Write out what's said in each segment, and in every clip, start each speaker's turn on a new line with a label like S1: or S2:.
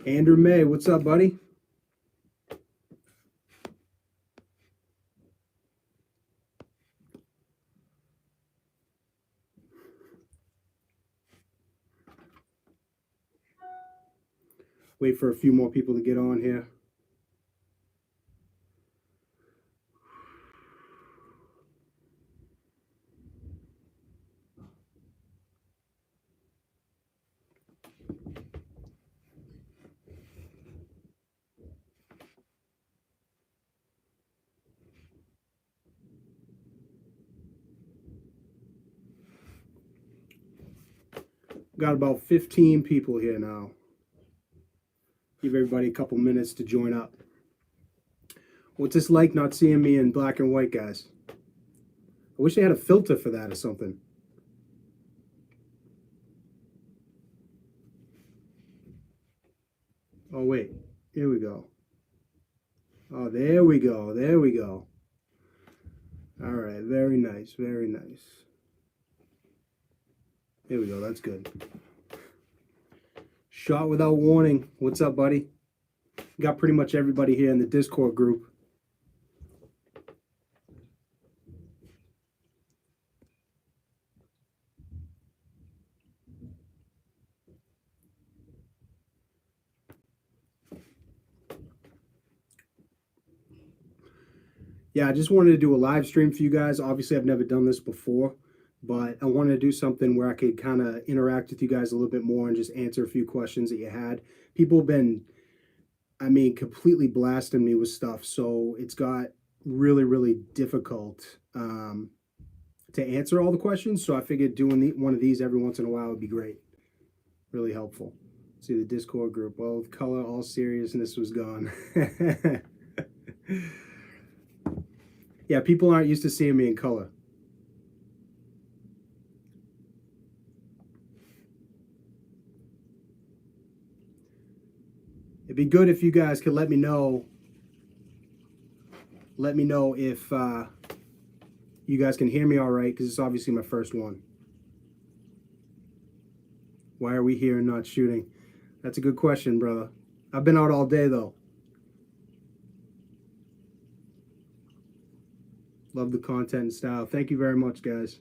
S1: Andrew May, what's up, buddy? Wait for a few more people to get on here. Got about 15 people here now. Give everybody a couple minutes to join up. What's this like not seeing me in black and white, guys? I wish they had a filter for that or something. Oh, wait. Here we go. Oh, there we go. There we go. All right. Very nice. Very nice. There we go. That's good. Shot without warning. What's up, buddy? Got pretty much everybody here in the Discord group. Yeah, I just wanted to do a live stream for you guys. Obviously, I've never done this before, but I wanted to do something where I could kind of interact with you guys a little bit more and just answer a few questions that you had. People have been, I mean, completely blasting me with stuff, so it's got really, really difficult to answer all the questions. So I figured doing one of these every once in a while would be great, really helpful. See the Discord group. Well, color, all seriousness was gone. Yeah, people aren't used to seeing me in color. It'd be good if you guys could let me know. Let me know if you guys can hear me all right, because it's obviously my first one. Why are we here and not shooting? That's a good question, brother. I've been out all day, though. Love the content and style. Thank you very much, guys.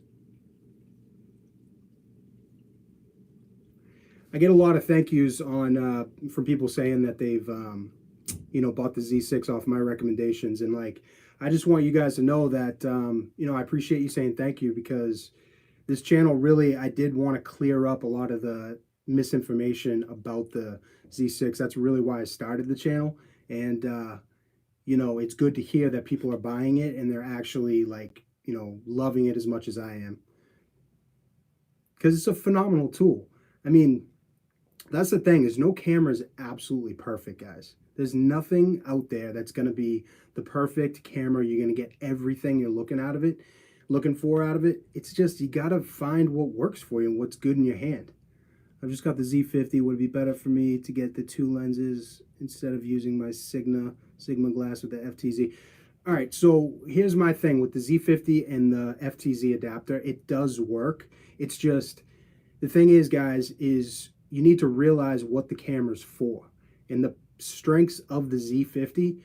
S1: I get a lot of thank yous on from people saying that they've bought the Z6 off my recommendations, and like I just want you guys to know that I appreciate you saying thank you, because this channel really, I did want to clear up a lot of the misinformation about the Z6. That's really why I started the channel, and it's good to hear that people are buying it and they're actually like loving it as much as I am, because it's a phenomenal tool. I mean, that's the thing, is no camera is absolutely perfect, guys. There's nothing out there that's going to be the perfect camera. You're going to get everything you're looking for out of it. It's just, you got to find what works for you and what's good in your hand. I've just got the Z50. Would it be better for me to get the two lenses instead of using my Sigma glass with the FTZ? All right, so here's my thing with the Z50 and the FTZ adapter. It does work. It's just, the thing is, guys, is you need to realize what the camera's for. And the strengths of the Z50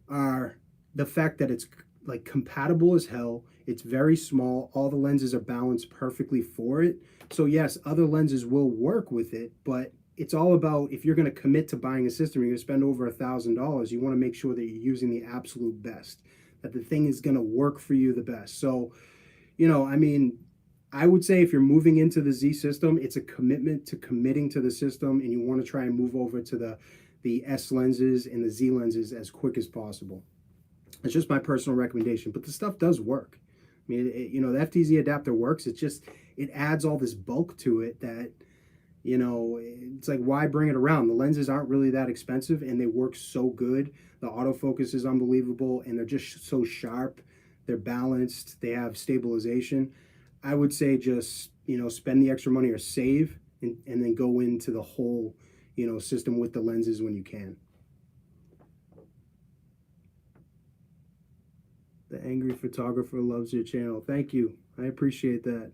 S1: are the fact that it's like compatible as hell. It's very small. All the lenses are balanced perfectly for it. So yes, other lenses will work with it, but it's all about, if you're going to commit to buying a system, you're going to spend over $1,000, you want to make sure that you're using the absolute best, that the thing is going to work for you the best. So, I mean, I would say if you're moving into the Z system, it's a commitment to committing to the system, and you want to try and move over to the S lenses and the Z lenses as quick as possible. It's just my personal recommendation, but the stuff does work. I mean, the FTZ adapter works. It's just, it adds all this bulk to it that, it's like, why bring it around? The lenses aren't really that expensive, and they work so good. The autofocus is unbelievable, and they're just so sharp. They're balanced. They have stabilization. I would say just, spend the extra money or save, and then go into the whole, system with the lenses when you can. The angry photographer loves your channel. Thank you. I appreciate that.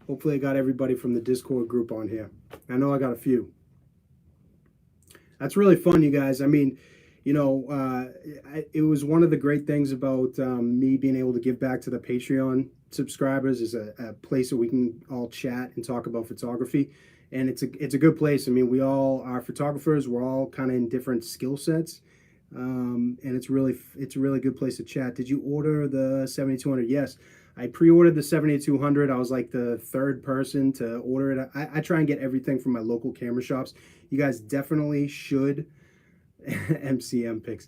S1: Hopefully I got everybody from the Discord group on here. I know I got a few. That's really fun, you guys. I mean, it was one of the great things about me being able to give back to the Patreon subscribers is a place that we can all chat and talk about photography. And it's a good place. I mean, we all are photographers. We're all kind of in different skill sets. And it's a really good place to chat. Did you order the 7200? Yes. I pre-ordered the 7200. I was like the third person to order it. I try and get everything from my local camera shops. You guys definitely should MCM picks.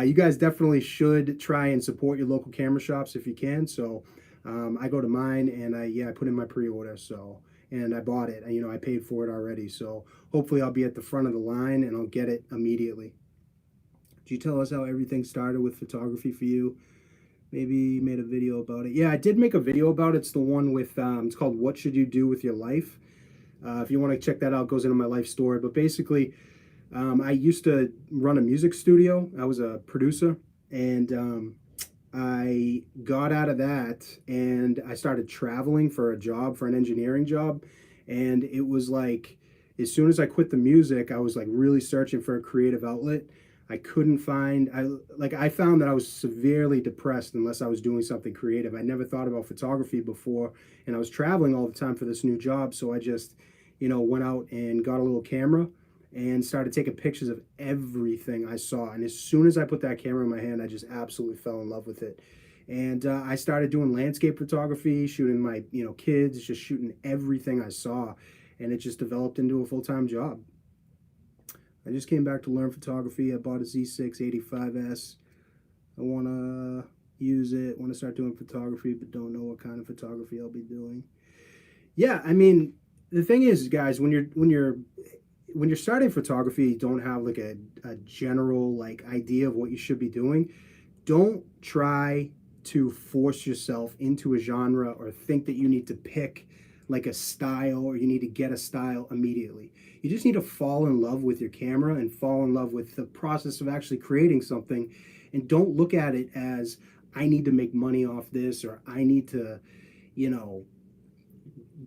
S1: You guys definitely should try and support your local camera shops if you can. So I go to mine and I put in my pre-order. So and I bought it. I paid for it already. So hopefully I'll be at the front of the line and I'll get it immediately. Could you tell us how everything started with photography for you? Maybe made a video about it. Yeah, I did make a video about it. It's the one with, it's called What Should You Do With Your Life? If you want to check that out, it goes into my life story. But basically, I used to run a music studio. I was a producer. And I got out of that and I started traveling for a job, for an engineering job. And it was like, as soon as I quit the music, I was like really searching for a creative outlet. I couldn't find, I found that I was severely depressed unless I was doing something creative. I never thought about photography before, and I was traveling all the time for this new job. So I just, went out and got a little camera and started taking pictures of everything I saw. And as soon as I put that camera in my hand, I just absolutely fell in love with it. And I started doing landscape photography, shooting my, kids, just shooting everything I saw. And it just developed into a full-time job. I just came back to learn photography. I bought a Z6 85S. I want to use it, want to start doing photography, but don't know what kind of photography I'll be doing. Yeah, I mean, the thing is, guys, when you're starting photography, you don't have like a general like idea of what you should be doing. Don't try to force yourself into a genre or think that you need to pick like a style or you need to get a style immediately. You just need to fall in love with your camera and fall in love with the process of actually creating something. And don't look at it as I need to make money off this or I need to,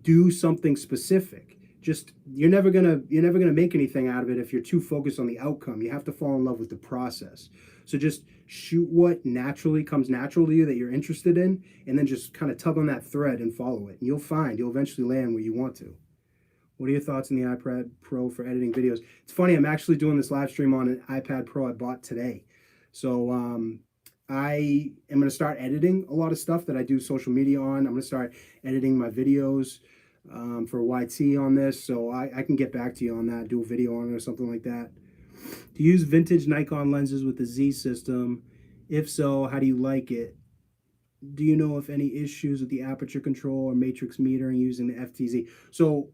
S1: do something specific. Just you're never gonna make anything out of it if you're too focused on the outcome. You have to fall in love with the process. So just shoot what naturally comes natural to you that you're interested in, and then just kind of tug on that thread and follow it. And you'll eventually land where you want to. What are your thoughts on the iPad Pro for editing videos? It's funny, I'm actually doing this live stream on an iPad Pro I bought today. So I am going to start editing a lot of stuff that I do social media on. I'm going to start editing my videos for YT on this. So I can get back to you on that, do a video on it or something like that. To use vintage Nikon lenses with the Z system? If so, how do you like it? Do you know if any issues with the aperture control or matrix metering using the FTZ? So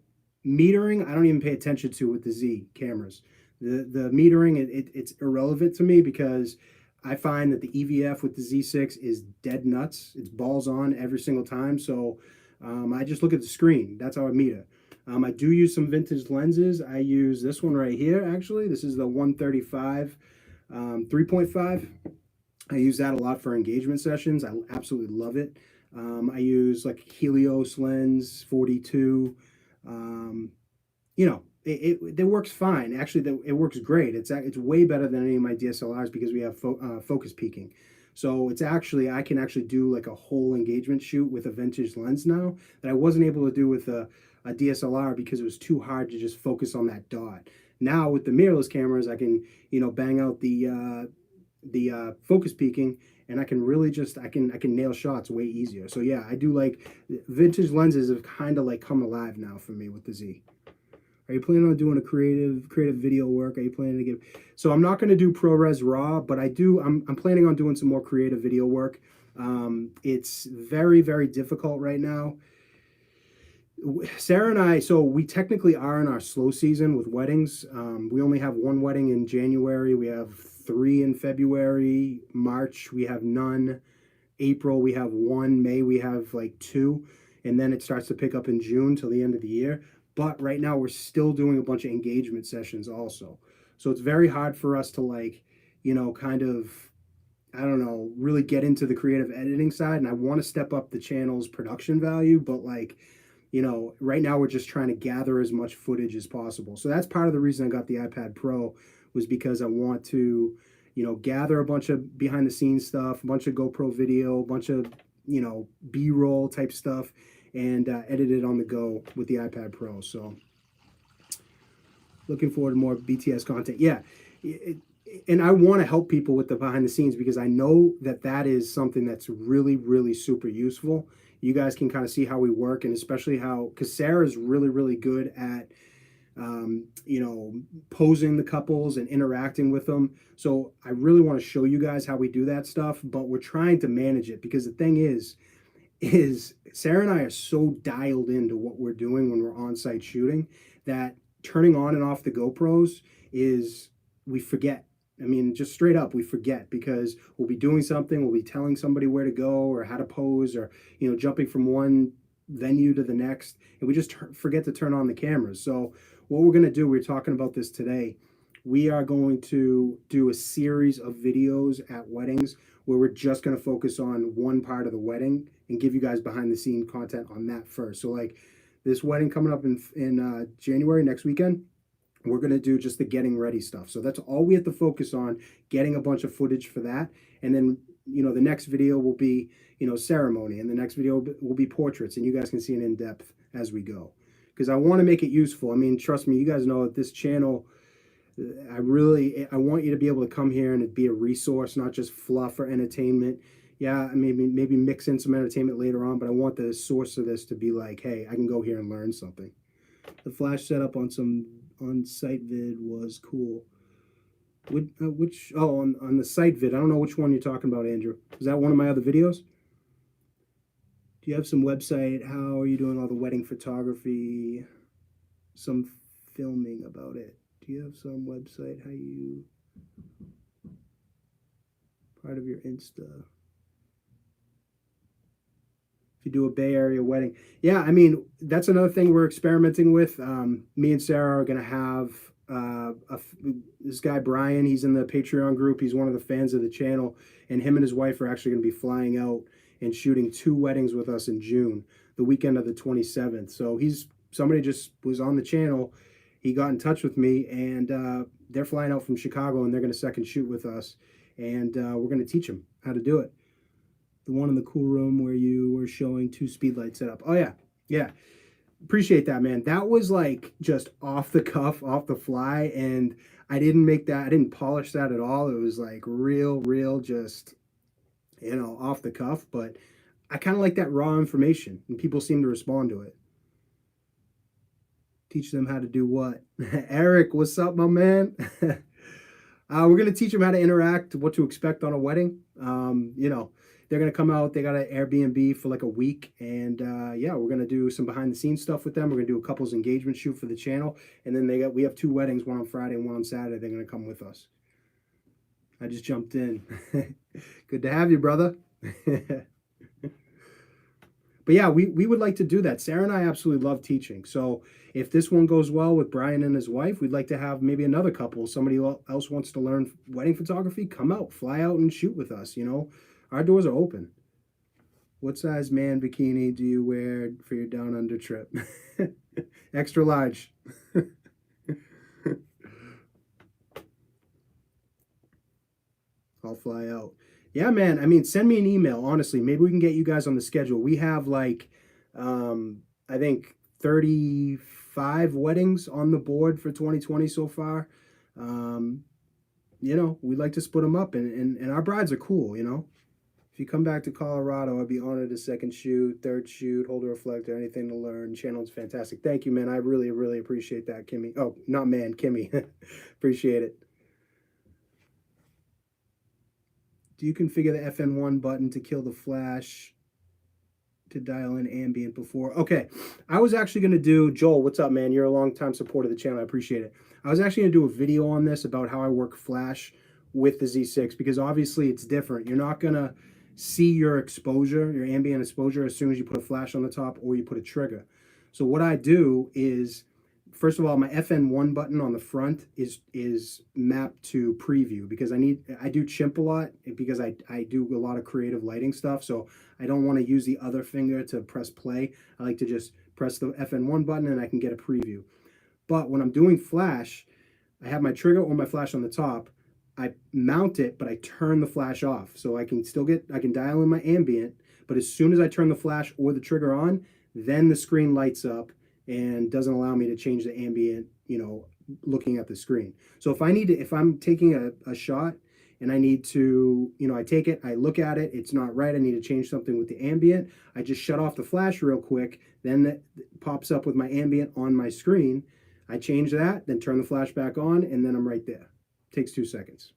S1: metering, I don't even pay attention to with the Z cameras. The metering, it's irrelevant to me because I find that the EVF with the Z6 is dead nuts. It's balls on every single time. So I just look at the screen. That's how I meter. I do use some vintage lenses. I use this one right here, actually. This is the 135 3.5. I use that a lot for engagement sessions. I absolutely love it. I use like Helios lens 42. It works fine. Actually, it works great. It's way better than any of my DSLRs because we have focus peaking. So I can actually do like a whole engagement shoot with a vintage lens now that I wasn't able to do with a DSLR because it was too hard to just focus on that dot. Now with the mirrorless cameras, I can bang out the focus peaking, and I can really I can nail shots way easier. So yeah, I do like vintage lenses have kind of like come alive now for me with the Z. Are you planning on doing a creative video work? Are you planning to give? So I'm not going to do ProRes RAW, but I'm planning on doing some more creative video work. It's very, very difficult right now. Sarah and I, so we technically are in our slow season with weddings. We only have one wedding in January. We have 3 in February. March, we have none. April, we have 1. May, we have like 2. And then it starts to pick up in June till the end of the year. But right now, we're still doing a bunch of engagement sessions also. So it's very hard for us to kind of, I don't know, really get into the creative editing side. And I want to step up the channel's production value, but you know, right now we're just trying to gather as much footage as possible. So that's part of the reason I got the iPad Pro, was because I want to, you know, gather a bunch of behind the scenes stuff, a bunch of GoPro video, a bunch of, you know, B-roll type stuff, and edit it on the go with the iPad Pro. So looking forward to more BTS content. Yeah. And I want to help people with the behind the scenes, because I know that that is something that's really, really super useful. You guys can kind of see how we work, and especially how, because Sarah's really, really good at, you know, posing the couples and interacting with them. So I really want to show you guys how we do that stuff, but we're trying to manage it, because the thing is Sarah and I are so dialed into what we're doing when we're on site shooting that turning on and off the GoPros is, we forget. I mean, just straight up, we forget, because we'll be doing something, we'll be telling somebody where to go or how to pose, or, you know, jumping from one venue to the next, and we just forget to turn on the cameras. So what we're going to do, we were talking about this today, we are going to do a series of videos at weddings where we're just going to focus on one part of the wedding and give you guys behind the scene content on that first. So like this wedding coming up in January, next weekend, we're going to do just the getting ready stuff. So that's all we have to focus on, getting a bunch of footage for that. And then, you know, the next video will be, you know, ceremony, and the next video will be portraits, and you guys can see it in depth as we go, because I want to make it useful. I mean, trust me, you guys know that this channel, I want you to be able to come here and be a resource, not just fluff or entertainment. Yeah, maybe mix in some entertainment later on, but I want the source of this to be like, hey, I can go here and learn something. The flash setup on some on-site vid was cool. Which on the site vid, I don't know which one you're talking about, Andrew. Is that one of my other videos? Do you have some website? How are you doing all the wedding photography? Some filming about it. Do you have some website? How you part of your Insta? If you do a Bay Area wedding, yeah, I mean, that's another thing we're experimenting with. Me and Sarah are gonna have this guy Brian. He's in the Patreon group. He's one of the fans of the channel, and him and his wife are actually going to be flying out and shooting 2 weddings with us in June, the weekend of the 27th. So somebody just was on the channel. He got in touch with me, and they're flying out from Chicago, and they're going to second shoot with us, and we're going to teach them how to do it. The one in the cool room where you were showing 2 speed light setup. Oh yeah, yeah. Appreciate that, man. That was like just off the cuff, off the fly, and I didn't polish that at all. It was like real, just, you know, off the cuff, but I kind of like that raw information, and people seem to respond to it. Teach them how to do what? Eric, what's up, my man? We're going to teach them how to interact, what to expect on a wedding. You know, they're going to come out. They got an Airbnb for like a week. And yeah, we're going to do some behind the scenes stuff with them. We're going to do a couples engagement shoot for the channel. And then we have 2 weddings, one on Friday and one on Saturday. They're going to come with us. I just jumped in. Good to have you, brother. But yeah, we would like to do that. Sarah and I absolutely love teaching. So if this one goes well with Brian and his wife, we'd like to have maybe another couple. Somebody else wants to learn wedding photography, come out, fly out and shoot with us. You know, our doors are open. What size man bikini do you wear for your down under trip? Extra large. I'll fly out. Yeah, man. I mean, send me an email, honestly. Maybe we can get you guys on the schedule. We have like, I think 35 weddings on the board for 2020 so far. You know, we like to split them up, and our brides are cool, you know. If you come back to Colorado, I'd be honored to second shoot, third shoot, hold a reflector, anything to learn. Channel's fantastic. Thank you, man. I really appreciate that, Kimmy. Oh, not man, Kimmy. Appreciate it. Do you configure the FN1 button to kill the flash to dial in ambient before? Okay, I was actually going to do, Joel, what's up, man? You're a long-time supporter of the channel. I appreciate it. I was actually going to do a video on this about how I work flash with the Z6, because obviously it's different. You're not going to see your exposure, your ambient exposure, as soon as you put a flash on the top or you put a trigger. So what I do is, first of all, my FN1 button on the front is mapped to preview, because I do chimp a lot, because I do a lot of creative lighting stuff. So I don't want to use the other finger to press play. I like to just press the FN1 button, and I can get a preview. But when I'm doing flash, I have my trigger or my flash on the top. I mount it, but I turn the flash off. So I can dial in my ambient, but as soon as I turn the flash or the trigger on, then the screen lights up and doesn't allow me to change the ambient, looking at the screen. So if I'm taking a shot and I need to, I take it, I look at it, it's not right, I need to change something with the ambient, I just shut off the flash real quick, then that pops up with my ambient on my screen. I change that, then turn the flash back on, and then I'm right there. Takes 2 seconds.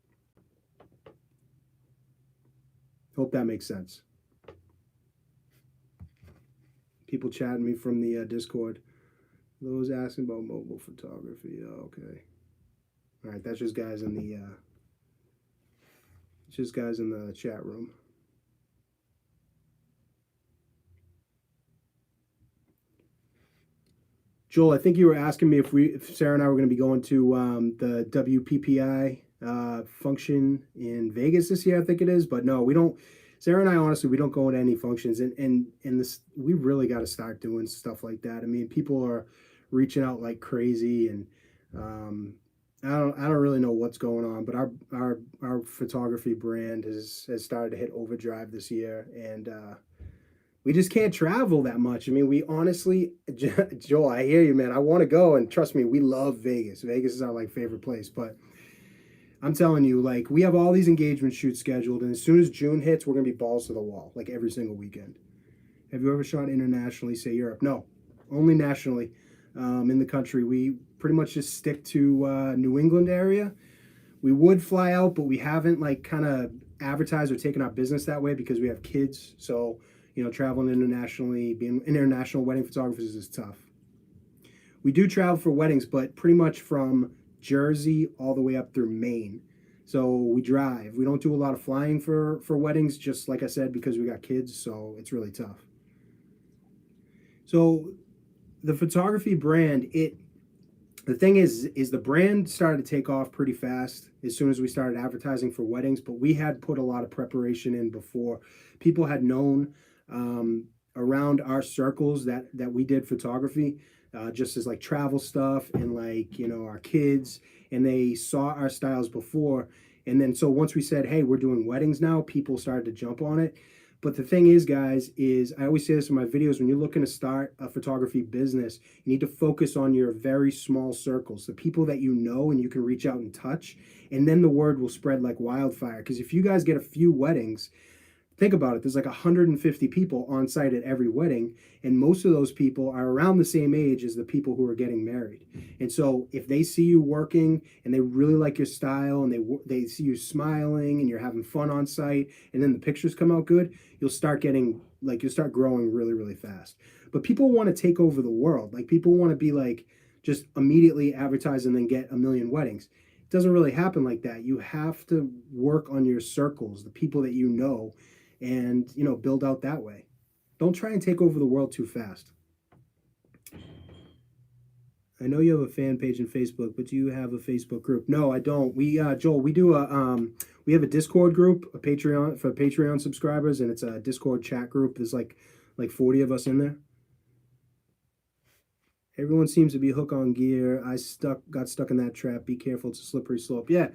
S1: Hope that makes sense. People chatting me from the Discord. Those asking about mobile photography. Oh, okay. All right, that's just guys in the chat room. Joel, I think you were asking me if Sarah and I were going to be going to the WPPI function in Vegas this year. I think it is, but no, we don't. Sarah and I, honestly, we don't go to any functions, and this, we really got to start doing stuff like that. I mean, people are reaching out like crazy, and I don't really know what's going on, but our photography brand has started to hit overdrive this year, and we just can't travel that much. I mean, we honestly, Joel, I hear you, man. I want to go, and trust me, we love Vegas. Vegas is our favorite place, but I'm telling you, we have all these engagement shoots scheduled, and as soon as June hits, we're gonna be balls to the wall, every single weekend. Have you ever shot internationally, say Europe? No, only nationally. In the country, we pretty much just stick to New England area. We would fly out, but we haven't kind of advertised or taken our business that way because we have kids. So, traveling internationally, being international wedding photographers is tough. We do travel for weddings, but pretty much from Jersey all the way up through Maine. So we drive. We don't do a lot of flying for weddings, just like I said, because we got kids, so it's really tough. So the photography brand, the thing is the brand started to take off pretty fast as soon as we started advertising for weddings, but we had put a lot of preparation in before. People had known around our circles that we did photography, just as travel stuff and our kids, and they saw our styles before. And then so once we said, hey, we're doing weddings now, people started to jump on it. But the thing is, guys, I always say this in my videos, when you're looking to start a photography business, you need to focus on your very small circles, the people that you know and you can reach out and touch, and then the word will spread like wildfire. Because if you guys get a few weddings, think about it, there's 150 people on site at every wedding, and most of those people are around the same age as the people who are getting married. And so if they see you working and they really like your style, and they see you smiling and you're having fun on site, and then the pictures come out good, you'll start growing really, really fast. But people want to take over the world. People want to be just immediately advertise and then get a million weddings. It doesn't really happen like that. You have to work on your circles, the people that you know, and build out that way. Don't try and take over the world too fast. I know you have a fan page in Facebook, but do you have a Facebook group? No, I don't. We Joel, we do we have a Discord group, a Patreon for Patreon subscribers, and it's a Discord chat group. There's like 40 of us in there. Everyone seems to be hooked on gear. I got stuck in that trap. Be careful, it's a slippery slope. Yeah,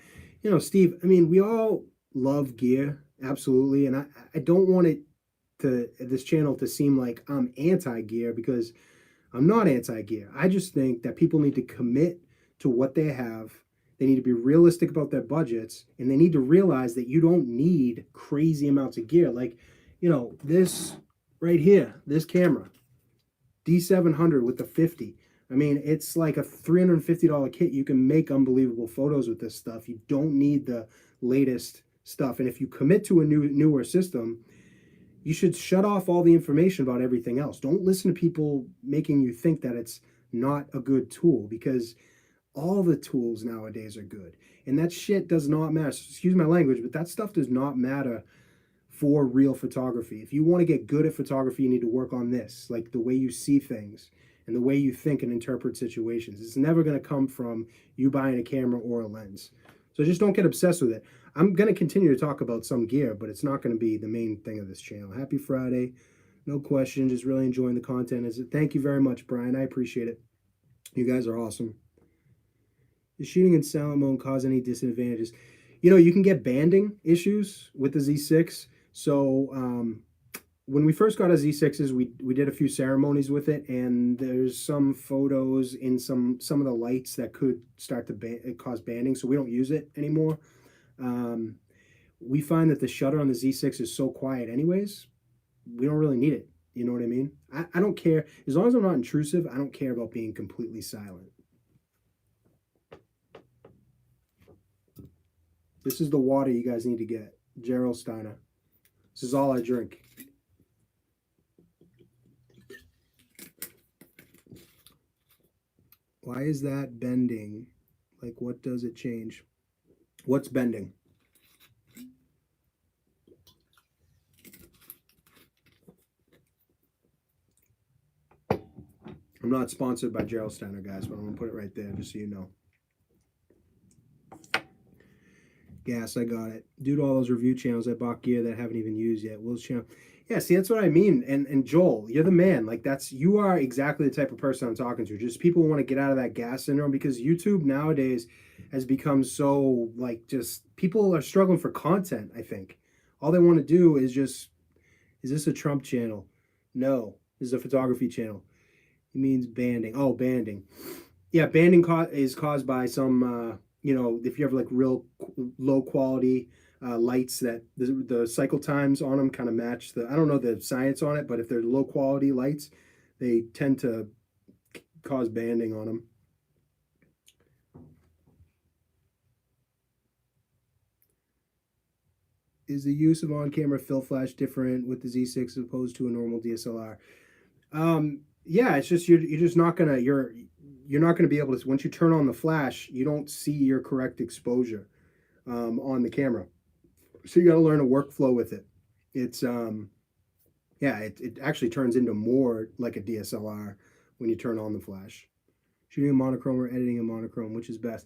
S1: Steve, I mean, we all love gear, absolutely, and I don't want this channel to seem like I'm anti-gear, because I'm not anti-gear. I just think that people need to commit to what they have. They need to be realistic about their budgets, and they need to realize that you don't need crazy amounts of gear. This right here, this camera, D700 with the 50. I mean, it's like a $350 kit. You can make unbelievable photos with this stuff. You don't need the latest stuff. And if you commit to a newer system, you should shut off all the information about everything else. Don't listen to people making you think that it's not a good tool, because all the tools nowadays are good. And that shit does not matter. Excuse my language, but that stuff does not matter for real photography. If you want to get good at photography, you need to work on this, the way you see things and the way you think and interpret situations. It's never going to come from you buying a camera or a lens. So just don't get obsessed with it. I'm going to continue to talk about some gear, but it's not going to be the main thing of this channel. Happy Friday. No question. Just really enjoying the content. Thank you very much, Brian. I appreciate it. You guys are awesome. Does shooting in silent mode cause any disadvantages? You know, you can get banding issues with the Z6. So when we first got our Z6s, we did a few ceremonies with it, and there's some photos in some of the lights that could start to cause banding. So we don't use it anymore. Um, we find that the shutter on the Z6 is so quiet, anyways. We don't really need it. You know what I mean? I don't care as long as I'm not intrusive. I don't care about being completely silent. This is the water you guys need to get. Gerald Steiner. This is all I drink. Why is that bending? Like, what does it change? What's bending? I'm not sponsored by Gerald Steiner, guys, but I'm going to put it right there just so you know. Gas, I got it. Due to all those review channels, I bought gear that I haven't even used yet. Will's channel. Yeah, see, that's what I mean. And Joel, you're the man. Like, you are exactly the type of person I'm talking to. Just people who want to get out of that gas syndrome, because YouTube nowadays has become so, like, just people are struggling for content, I think. All they want to do is just, is this a Trump channel? No, this is a photography channel. It means banding. Oh, banding. Yeah, banding is caused by some, if you have like real low quality lights that the cycle times on them kind of match I don't know the science on it, but if they're low quality lights, they tend to cause banding on them. Is the use of on-camera fill flash different with the Z6 as opposed to a normal DSLR? Yeah, it's just you're just not gonna you're not gonna be able to, once you turn on the flash, you don't see your correct exposure on the camera. So you got to learn a workflow with it. It's yeah, it actually turns into more like a DSLR when you turn on the flash. Shooting in monochrome or editing in monochrome, which is best?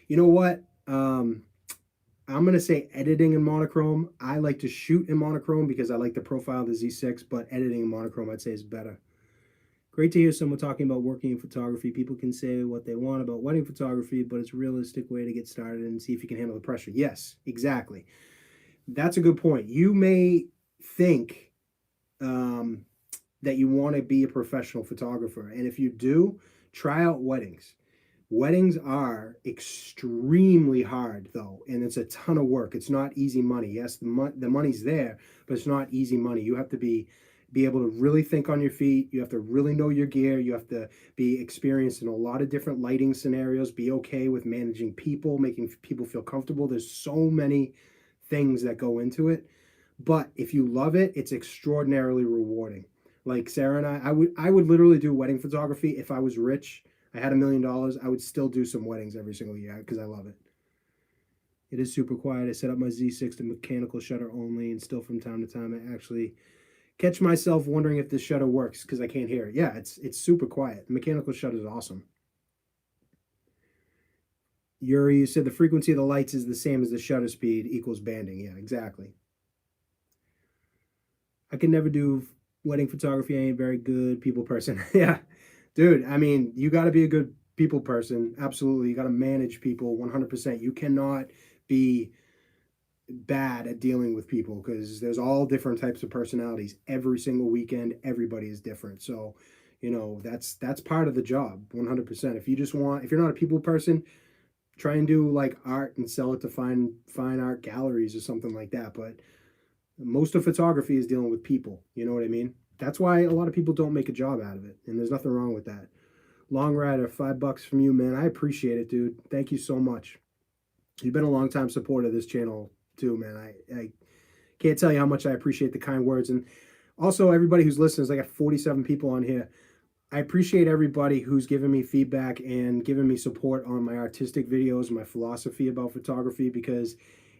S1: You know what? I'm gonna say editing in monochrome. I like to shoot in monochrome because I like the profile of the Z6, but editing in monochrome I'd say is better. Great to hear someone talking about working in photography. People can say what they want about wedding photography, but it's a realistic way to get started and see if you can handle the pressure. Yes, exactly. That's a good point. You may think that you want to be a professional photographer, and if you do, try out weddings. Weddings are extremely hard, though, and it's a ton of work. It's not easy money. Yes, the money's there, but it's not easy money. You have to be able to really think on your feet. You have to really know your gear. You have to be experienced in a lot of different lighting scenarios. Be okay with managing people, making people feel comfortable. There's so many things that go into it. But if you love it, it's extraordinarily rewarding. Like Sarah and I would literally do wedding photography if I was rich. I had $1 million. I would still do some weddings every single year because I love it. It is super quiet. I set up my Z6 to mechanical shutter only, and still from time to time I actually catch myself wondering if this shutter works because I can't hear it. Yeah, it's super quiet. The mechanical shutter is awesome. Yuri, you said the frequency of the lights is the same as the shutter speed equals banding. Yeah, exactly. I can never do wedding photography. I ain't very good people person. Yeah, dude. I mean, you got to be a good people person. Absolutely, you got to manage people 100%. You cannot be bad at dealing with people because there's all different types of personalities. Every single weekend, everybody is different. So, that's part of the job 100%. If you're not a people person, try and do like art and sell it to fine art galleries or something like that. But most of photography is dealing with people. You know what I mean? That's why a lot of people don't make a job out of it, and there's nothing wrong with that. Long Rider, $5 from you, man. I appreciate it, dude. Thank you so much. You've been a long time supporter of this channel too, man. I can't tell you how much I appreciate the kind words, and also everybody who's listening. I got 47 people on here. I appreciate everybody who's given me feedback and given me support on my artistic videos, my philosophy about photography, because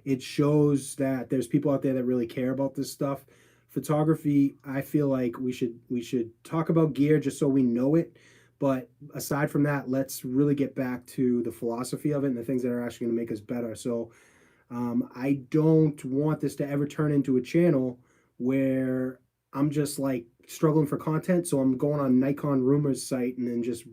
S1: it shows that there's people out there that really care about this stuff. Photography, I feel like we should talk about gear just so we know it. But aside from that, let's really get back to the philosophy of it and the things that are actually going to make us better. So I don't want this to ever turn into a channel where I'm just like struggling for content, so I'm going on Nikon Rumors site and then just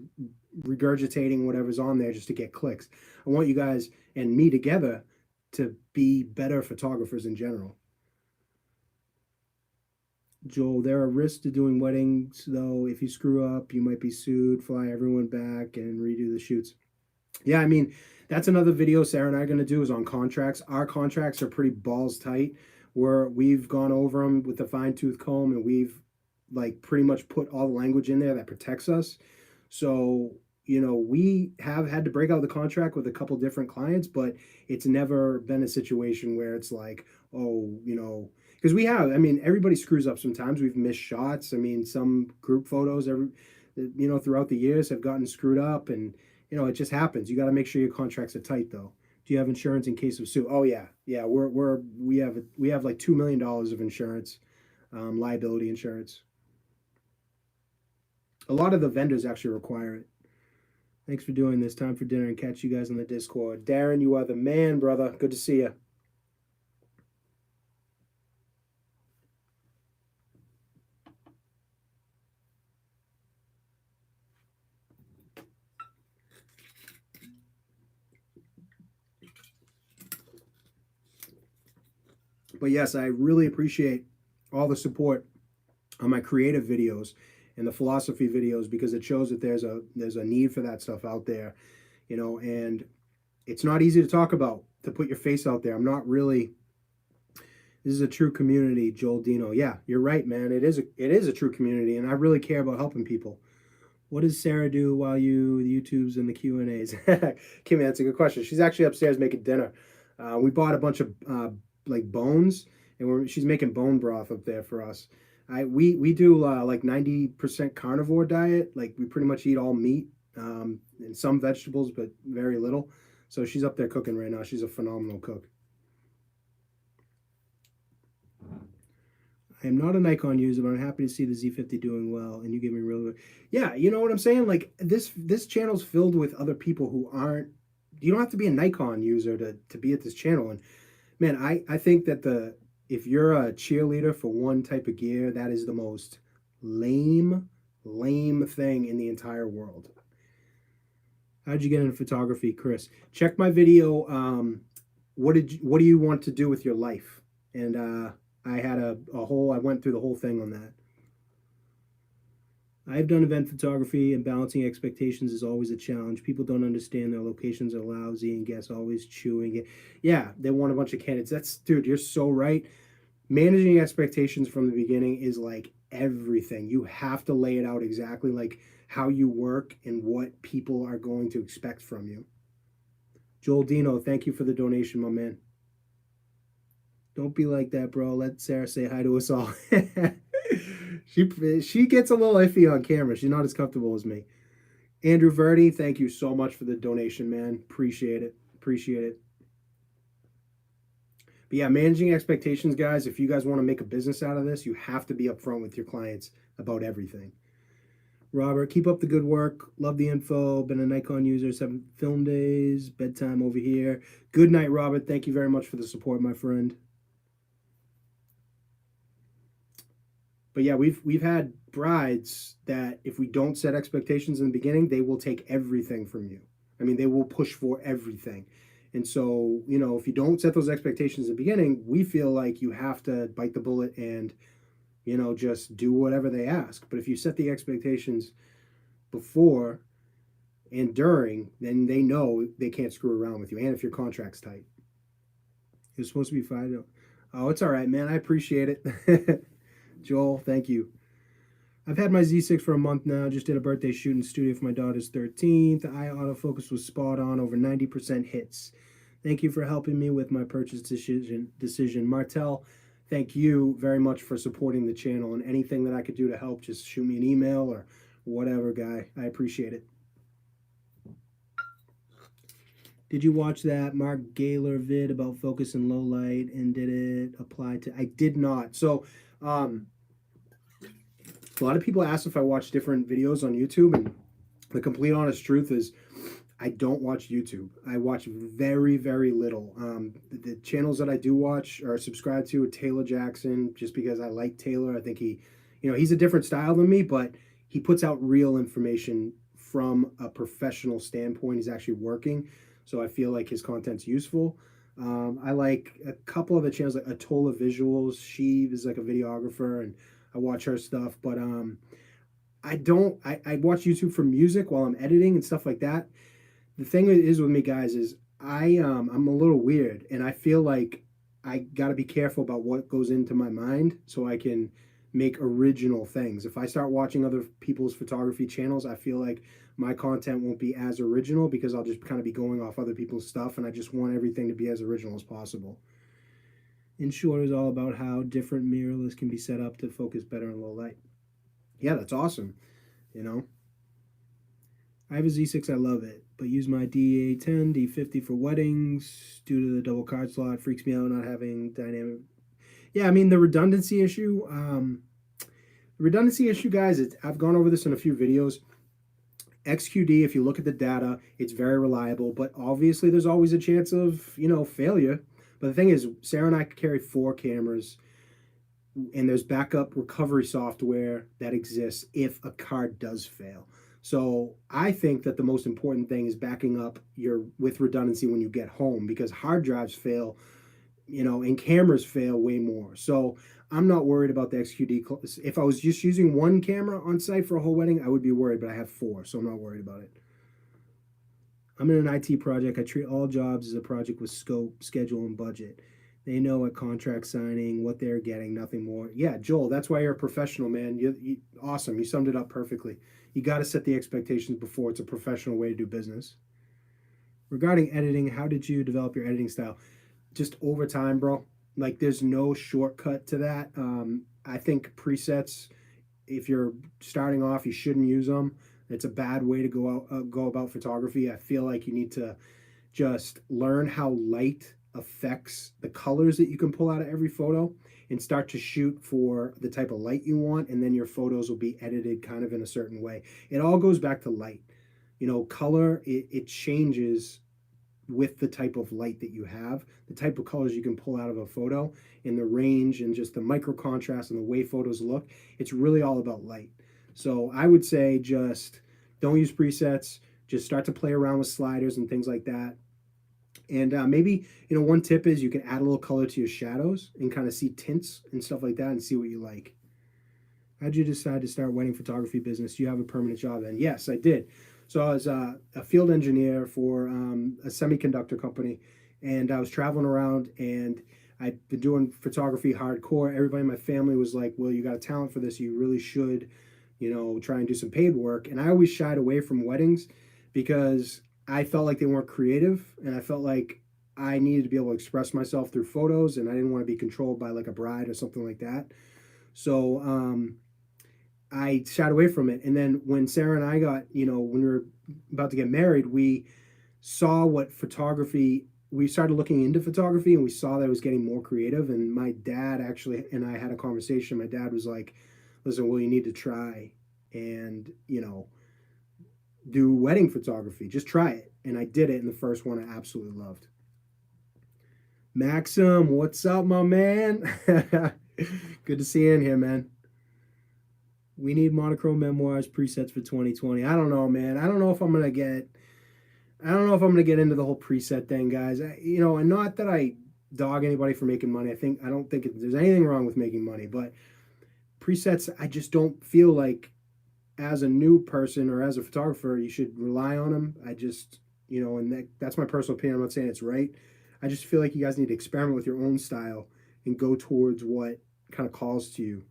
S1: regurgitating whatever's on there just to get clicks. I want you guys and me together to be better photographers in general. Joel, there are risks to doing weddings, though. If you screw up, you might be sued, fly everyone back, and redo the shoots. Yeah, I mean, that's another video Sarah and I are going to do is on contracts. Our contracts are pretty balls tight, where we've gone over them with the fine tooth comb and we've like pretty much put all the language in there that protects us. So, we have had to break out the contract with a couple different clients, but it's never been a situation where it's like, oh, because I mean, everybody screws up sometimes. We've missed shots. I mean, some group photos, throughout the years have gotten screwed up and, it just happens. You got to make sure your contracts are tight though. Do you have insurance in case of sue? Oh yeah. Yeah. We have like $2 million of insurance, liability insurance. A lot of the vendors actually require it. Thanks for doing this. Time for dinner and catch you guys on the Discord. Darren, you are the man, brother. Good to see you. But yes, I really appreciate all the support on my creative videos and the philosophy videos because it shows that there's a need for that stuff out there, and it's not easy to talk about, to put your face out there. I'm not really. This is a true community, Joel Dino. Yeah, you're right, man. It is a true community, and I really care about helping people. What does Sarah do while the YouTubes and the Q and A's? Kimmy, that's a good question. She's actually upstairs making dinner. We bought a bunch of like bones, and she's making bone broth up there for us. We do like 90% carnivore diet. Like we pretty much eat all meat and some vegetables, but very little. So she's up there cooking right now. She's a phenomenal cook. I am not a Nikon user, but I'm happy to see the Z50 doing well, and you give me really, yeah. You know what I'm saying? Like this channel's filled with other people who aren't. You don't have to be a Nikon user to be at this channel. And man, I think that if you're a cheerleader for one type of gear, that is the most lame thing in the entire world. How'd you get into photography, Chris? Check my video. What do you want to do with your life? And I had I went through the whole thing on that. I've done event photography, and balancing expectations is always a challenge. People don't understand their locations are lousy and guests always chewing it. Yeah, they want a bunch of candidates. Dude, you're so right. Managing expectations from the beginning is like everything. You have to lay it out exactly like how you work and what people are going to expect from you. Joel Dino, thank you for the donation, my man. Don't be like that, bro. Let Sarah say hi to us all. She gets a little iffy on camera. She's not as comfortable as me. Andrew Verdi, thank you so much for the donation, man. Appreciate it. Appreciate it. But yeah, managing expectations, guys. If you guys want to make a business out of this, you have to be upfront with your clients about everything. Robert, keep up the good work. Love the info. Been a Nikon user, 7 film days, bedtime over here. Good night, Robert. Thank you very much for the support, my friend. But yeah, we've had brides that if we don't set expectations in the beginning, they will take everything from you. I mean, they will push for everything. And so, if you don't set those expectations in the beginning, we feel like you have to bite the bullet and, just do whatever they ask. But if you set the expectations before and during, then they know they can't screw around with you. And if your contract's tight, it's supposed to be 5. Oh, it's all right, man. I appreciate it. Joel, thank you. I've had my Z6 for a month now. Just did a birthday shoot in the studio for my daughter's 13th. Eye autofocus was spot on, over 90% hits. Thank you for helping me with my purchase decision. Martel, thank you very much for supporting the channel, and anything that I could do to help, just shoot me an email or whatever, guy. I appreciate it. Did you watch that Mark Gaylor vid about focus and low light, and did it apply to? I did not. So a lot of people ask if I watch different videos on YouTube, and the complete honest truth is I don't watch YouTube. I watch very, very little. The channels that I do watch or subscribe to are Taylor Jackson, just because I like Taylor. I think he's a different style than me, but he puts out real information from a professional standpoint. He's actually working, so I feel like his content's useful. I like a couple of the channels like Atola Visuals. She is like a videographer, and I watch her stuff. But I don't. I watch YouTube for music while I'm editing and stuff like that. The thing is with me, guys, is I'm a little weird, and I feel like I got to be careful about what goes into my mind so I can make original things. If I start watching other people's photography channels, I feel like my content won't be as original because I'll just kind of be going off other people's stuff, and I just want everything to be as original as possible. In short, is all about how different mirrorless can be set up to focus better in low light. Yeah, that's awesome. You know, I have a Z6, I love it, but use my D10, D50 for weddings due to the double card slot. Freaks me out not having dynamic. Yeah, I mean, the redundancy issue, guys, I've gone over this in a few videos. XQD, if you look at the data, it's very reliable, but obviously there's always a chance of, failure. But the thing is, Sarah and I carry 4 cameras, and there's backup recovery software that exists if a card does fail. So I think that the most important thing is backing up with redundancy when you get home, because hard drives fail, and cameras fail way more. So I'm not worried about the XQD. If I was just using one camera on site for a whole wedding, I would be worried, but I have 4, so I'm not worried about it. I'm in an IT project. I treat all jobs as a project with scope, schedule, and budget. They know at contract signing what they're getting, nothing more. Yeah, Joel, that's why you're a professional, man. Awesome. You summed it up perfectly. You got to set the expectations before it's a professional way to do business. Regarding editing, how did you develop your editing style? Just over time, bro. Like, there's no shortcut to that. I think presets, if you're starting off, you shouldn't use them. It's a bad way to go about photography. I feel like you need to just learn how light affects the colors that you can pull out of every photo and start to shoot for the type of light you want, and then your photos will be edited kind of in a certain way. It all goes back to light. Color, it changes with the type of light that you have, the type of colors you can pull out of a photo, and the range and just the micro contrast and the way photos look. It's really all about light. So I would say just don't use presets. Just start to play around with sliders and things like that. And maybe, one tip is you can add a little color to your shadows and kind of see tints and stuff like that and see what you like. How'd you decide to start wedding photography business? Do you have a permanent job then? Yes, I did. So I was a field engineer for a semiconductor company, and I was traveling around, and I'd been doing photography hardcore. Everybody in my family was like, well, you got a talent for this. You really should, try and do some paid work. And I always shied away from weddings because I felt like they weren't creative, and I felt like I needed to be able to express myself through photos, and I didn't want to be controlled by like a bride or something like that. So I shied away from it. And then when Sarah and I got, when we were about to get married, we saw we started looking into photography, and we saw that it was getting more creative. And my dad actually, and I had a conversation. My dad was like, listen, well, you need to try and, do wedding photography. Just try it. And I did it. And the first one I absolutely loved. Maxim, what's up, my man? Good to see you in here, man. We need monochrome memoirs presets for 2020. I don't know, man. I don't know if I'm gonna get into the whole preset thing, guys. And not that I dog anybody for making money. I don't think there's anything wrong with making money, but presets, I just don't feel like as a new person or as a photographer, you should rely on them. I just, and that's my personal opinion. I'm not saying it's right. I just feel like you guys need to experiment with your own style and go towards what kind of calls to you.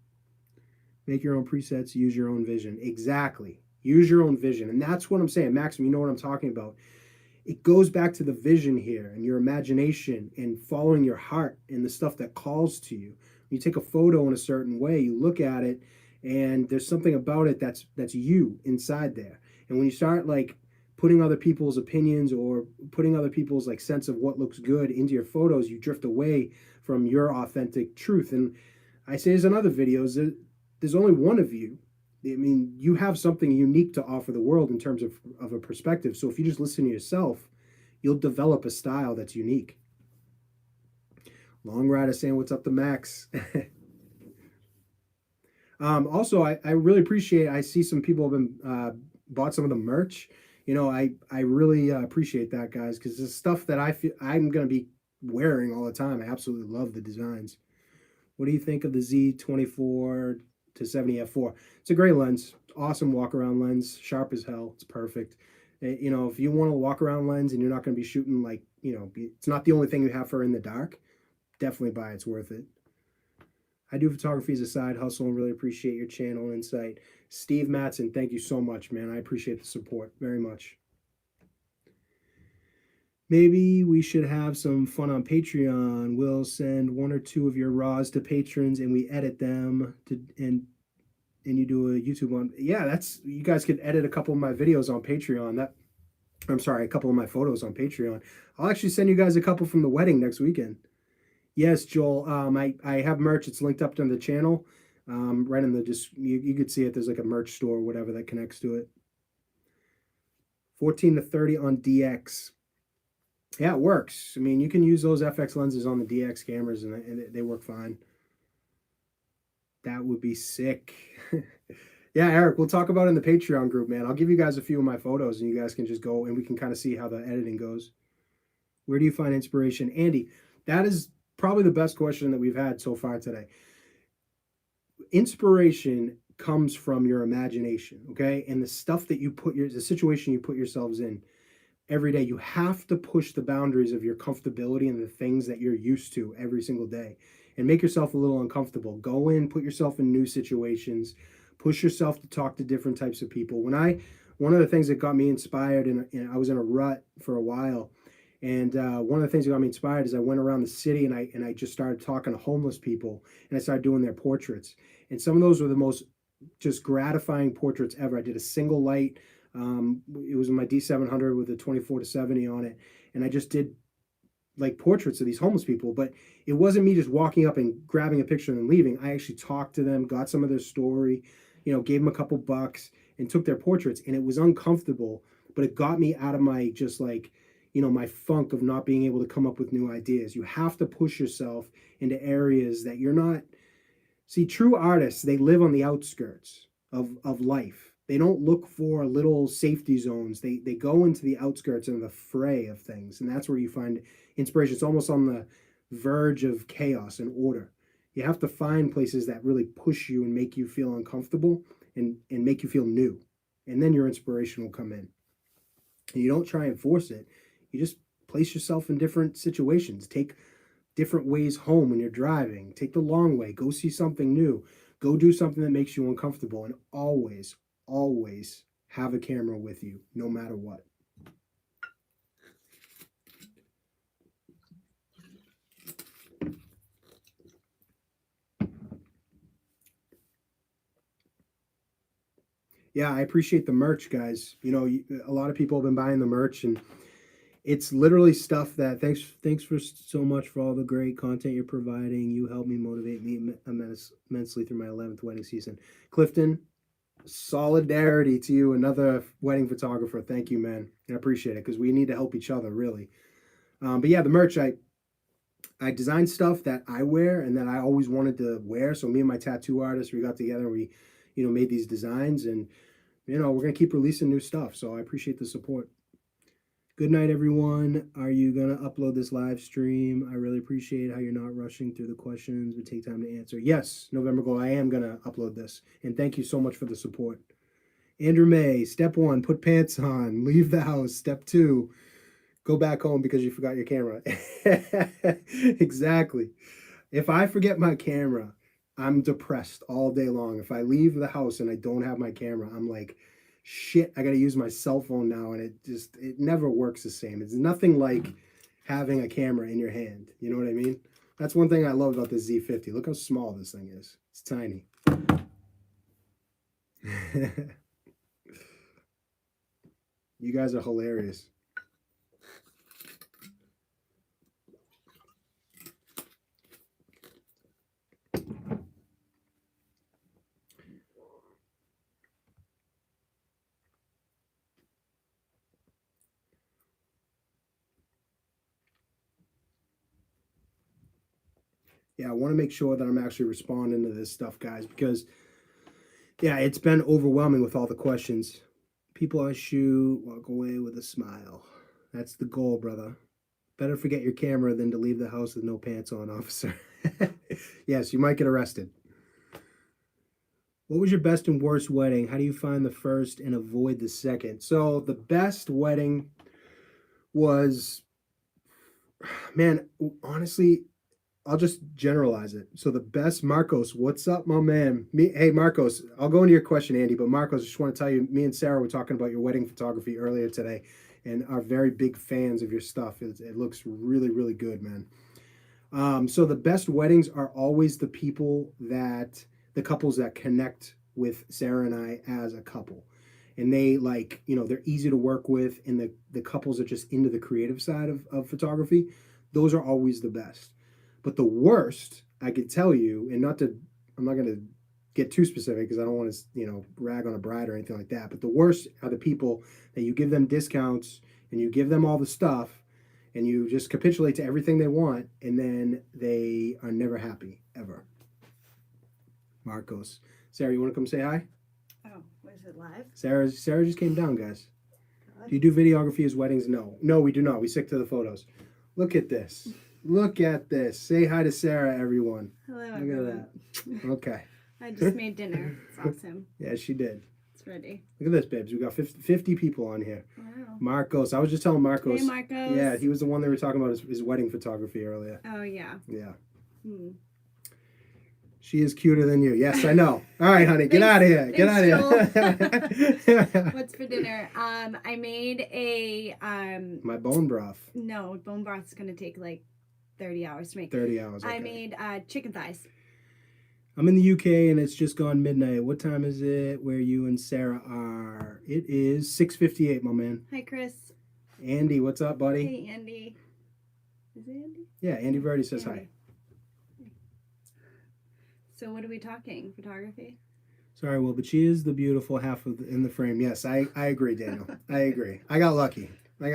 S1: Make your own presets, use your own vision. Exactly. Use your own vision. And that's what I'm saying. Maxim, you know what I'm talking about. It goes back to the vision here and your imagination and following your heart and the stuff that calls to you. When you take a photo in a certain way, you look at it, and there's something about it that's you inside there. And when you start like putting other people's opinions or putting other people's like sense of what looks good into your photos, you drift away from your authentic truth. And I say this in other videos, there's only one of you, I mean, you have something unique to offer the world in terms of a perspective. So if you just listen to yourself, you'll develop a style that's unique. Long Rider saying, what's up to Max? Also, I really appreciate, I see some people have been bought some of the merch. You know, I really appreciate that, guys, because it's stuff that I feel I'm going to be wearing all the time. I absolutely love the designs. What do you think of the Z24 to 70 f4? It's a great lens. Awesome walk around lens. Sharp as hell. It's perfect. You know, if you want a walk around lens and you're not going to be shooting like, you know, it's not the only thing you have for in the dark, definitely buy it. It's worth it. I do photography as a side hustle and really appreciate your channel insight. Steve Matson, thank you so much, man. I appreciate the support very much. Maybe we should have some fun on Patreon. We'll send 1 or 2 of your raws to patrons and we edit them and you do a YouTube one. Yeah, that's, you guys could edit a couple of my videos on Patreon. That, I'm sorry, a couple of my photos on Patreon. I'll actually send you guys a couple from the wedding next weekend. Yes, Joel. I have merch. It's linked up on the channel. Right in the just you could see it. There's like a merch store or whatever that connects to it. 14 to 30 on DX. Yeah, it works. I mean, you can use those FX lenses on the DX cameras and they work fine. That would be sick. Yeah, Eric, we'll talk about it in the Patreon group, man. I'll give you guys a few of my photos and you guys can just go and we can kind of see how the editing goes. Where do you find inspiration? Andy, that is probably the best question that we've had so far today. Inspiration comes from your imagination, okay? And the stuff that you put the situation you put yourselves in every day, you have to push the boundaries of your comfortability and the things that you're used to every single day and make yourself a little uncomfortable. Go in, put yourself in new situations, push yourself to talk to different types of people. One of the things that got me inspired, and I was in a rut for a while, and one of the things that got me inspired is I went around the city and I just started talking to homeless people and I started doing their portraits. And some of those were the most just gratifying portraits ever. I did a single light. It was my D700 with a 24 to 70 on it. And I just did like portraits of these homeless people. But it wasn't me just walking up and grabbing a picture and then leaving. I actually talked to them, got some of their story, you know, gave them a couple bucks and took their portraits. And it was uncomfortable, but it got me out of my just like, you know, my funk of not being able to come up with new ideas. You have to push yourself into areas that you're not. See, true artists, they live on the outskirts of life. They don't look for little safety zones. They go into the outskirts and the fray of things. And that's where you find inspiration. It's almost on the verge of chaos and order. You have to find places that really push you and make you feel uncomfortable and make you feel new. And then your inspiration will come in. And you don't try and force it. You just place yourself in different situations. Take different ways home when you're driving. Take the long way. Go see something new. Go do something that makes you uncomfortable. And always, always have a camera with you, no matter what. Yeah, I appreciate the merch, guys. You know, a lot of people have been buying the merch and it's literally stuff that thanks for so much for all the great content you're providing. You helped me motivate me immensely through my 11th wedding season. Clifton, solidarity to you, another wedding photographer. Thank you, man. I appreciate it because we need to help each other, really. But yeah, the merch, I designed stuff that I wear and that I always wanted to wear. So me and my tattoo artist, we got together and we, you know, made these designs and, you know, we're going to keep releasing new stuff. So I appreciate the support. Good night, everyone. Are you going to upload this live stream? I really appreciate how you're not rushing through the questions. We take time to answer. Yes, November Goal, I am going to upload this. And thank you so much for the support. Andrew May, step 1, put pants on, leave the house. Step 2, go back home because you forgot your camera. Exactly. If I forget my camera, I'm depressed all day long. If I leave the house and I don't have my camera, I'm like, shit, I got to use my cell phone now. And it never works the same. It's nothing like having a camera in your hand. You know what I mean? That's one thing I love about the Z50. Look how small this thing is. It's tiny. You guys are hilarious. Yeah, I want to make sure that I'm actually responding to this stuff, guys, because yeah, it's been overwhelming with all the questions. People I shoot walk away with a smile. That's the goal, brother. Better forget your camera than to leave the house with no pants on, officer. Yes, you might get arrested. What was your best and worst wedding? How do you find the first and avoid the second? So the best wedding was, man, honestly, I'll just generalize it. So the best, Marcos, what's up, my man? Hey, Marcos, I'll go into your question, Andy, but Marcos, I just want to tell you, me and Sarah were talking about your wedding photography earlier today and are very big fans of your stuff. It looks really, really good, man. So the best weddings are always the couples that connect with Sarah and I as a couple. And they they're easy to work with, and the couples are just into the creative side of photography. Those are always the best. But the worst, I could tell you, and I'm not going to get too specific because I don't want to, rag on a bride or anything like that. But the worst are the people that you give them discounts and you give them all the stuff and you just capitulate to everything they want, and then they are never happy, ever. Marcos. Sarah, you want to come say hi?
S2: Oh, was it live?
S1: Sarah just came down, guys. God. Do you do videography as weddings? No. No, we do not. We stick to the photos. Look at this. Look at this. Say hi to Sarah, everyone.
S2: Hello,
S1: Look
S2: everyone.
S1: at that. Okay.
S2: I just made dinner. It's awesome.
S1: Yeah, she did.
S2: It's ready.
S1: Look at this, babes. We got 50 people on here.
S2: Wow.
S1: Marcos. I was just telling Marcos.
S2: Hey, Marcos.
S1: Yeah, he was the one they were talking about his wedding photography earlier.
S2: Oh, yeah.
S1: Yeah.
S2: Hmm.
S1: She is cuter than you. Yes, I know. All right, honey. Get out of here. Get out of
S2: here. What's for dinner? I made a...
S1: My bone broth.
S2: No, bone broth's going to take like 30 hours to make.
S1: 30 hours, okay.
S2: I made chicken thighs.
S1: I'm in the UK and it's just gone midnight. What time is it where you and Sarah are? It is 6:58, my man.
S2: Hi, Chris.
S1: Andy, what's up, buddy?
S2: Hey, Andy. Is it Andy?
S1: Yeah, Andy Verdi says
S2: Andy.
S1: hi.
S2: So what are we talking? Photography?
S1: Sorry, Will, but she is the beautiful half in the frame. Yes, I agree, Daniel. I agree. I got lucky. I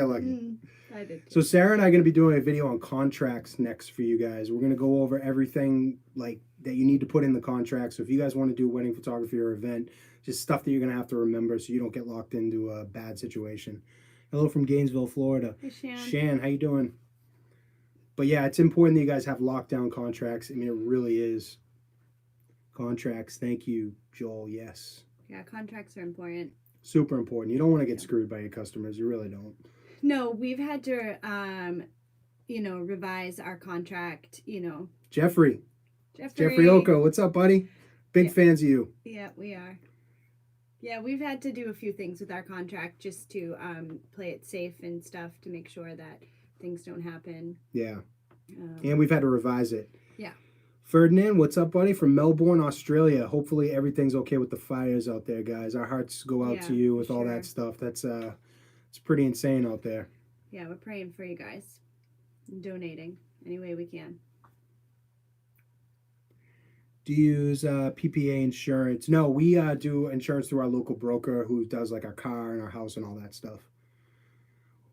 S1: did too. So Sarah and I are going to be doing a video on contracts next for you guys. We're going to go over everything that you need to put in the contract. So if you guys want to do wedding photography or event, just stuff that you're going to have to remember so you don't get locked into a bad situation. Hello from Gainesville, Florida.
S2: Hey, Shan.
S1: Shan, how you doing? But yeah, it's important that you guys have lockdown contracts. I mean, it really is. Contracts. Thank you, Joel. Yes.
S2: Yeah, contracts are important.
S1: Super important. You don't want to get screwed by your customers. You really don't.
S2: No, we've had to, revise our contract,
S1: Jeffrey Oko, what's up, buddy? Big fans of you.
S2: Yeah, we are. Yeah, we've had to do a few things with our contract just to play it safe and stuff to make sure that things don't happen.
S1: Yeah. And we've had to revise it.
S2: Yeah.
S1: Ferdinand, what's up, buddy? From Melbourne, Australia. Hopefully everything's okay with the fires out there, guys. Our hearts go out to you with all that stuff. That's it's pretty insane out there.
S2: Yeah, we're praying for you guys and donating any way we can.
S1: Do you use PPA insurance? No, we do insurance through our local broker who does like our car and our house and all that stuff.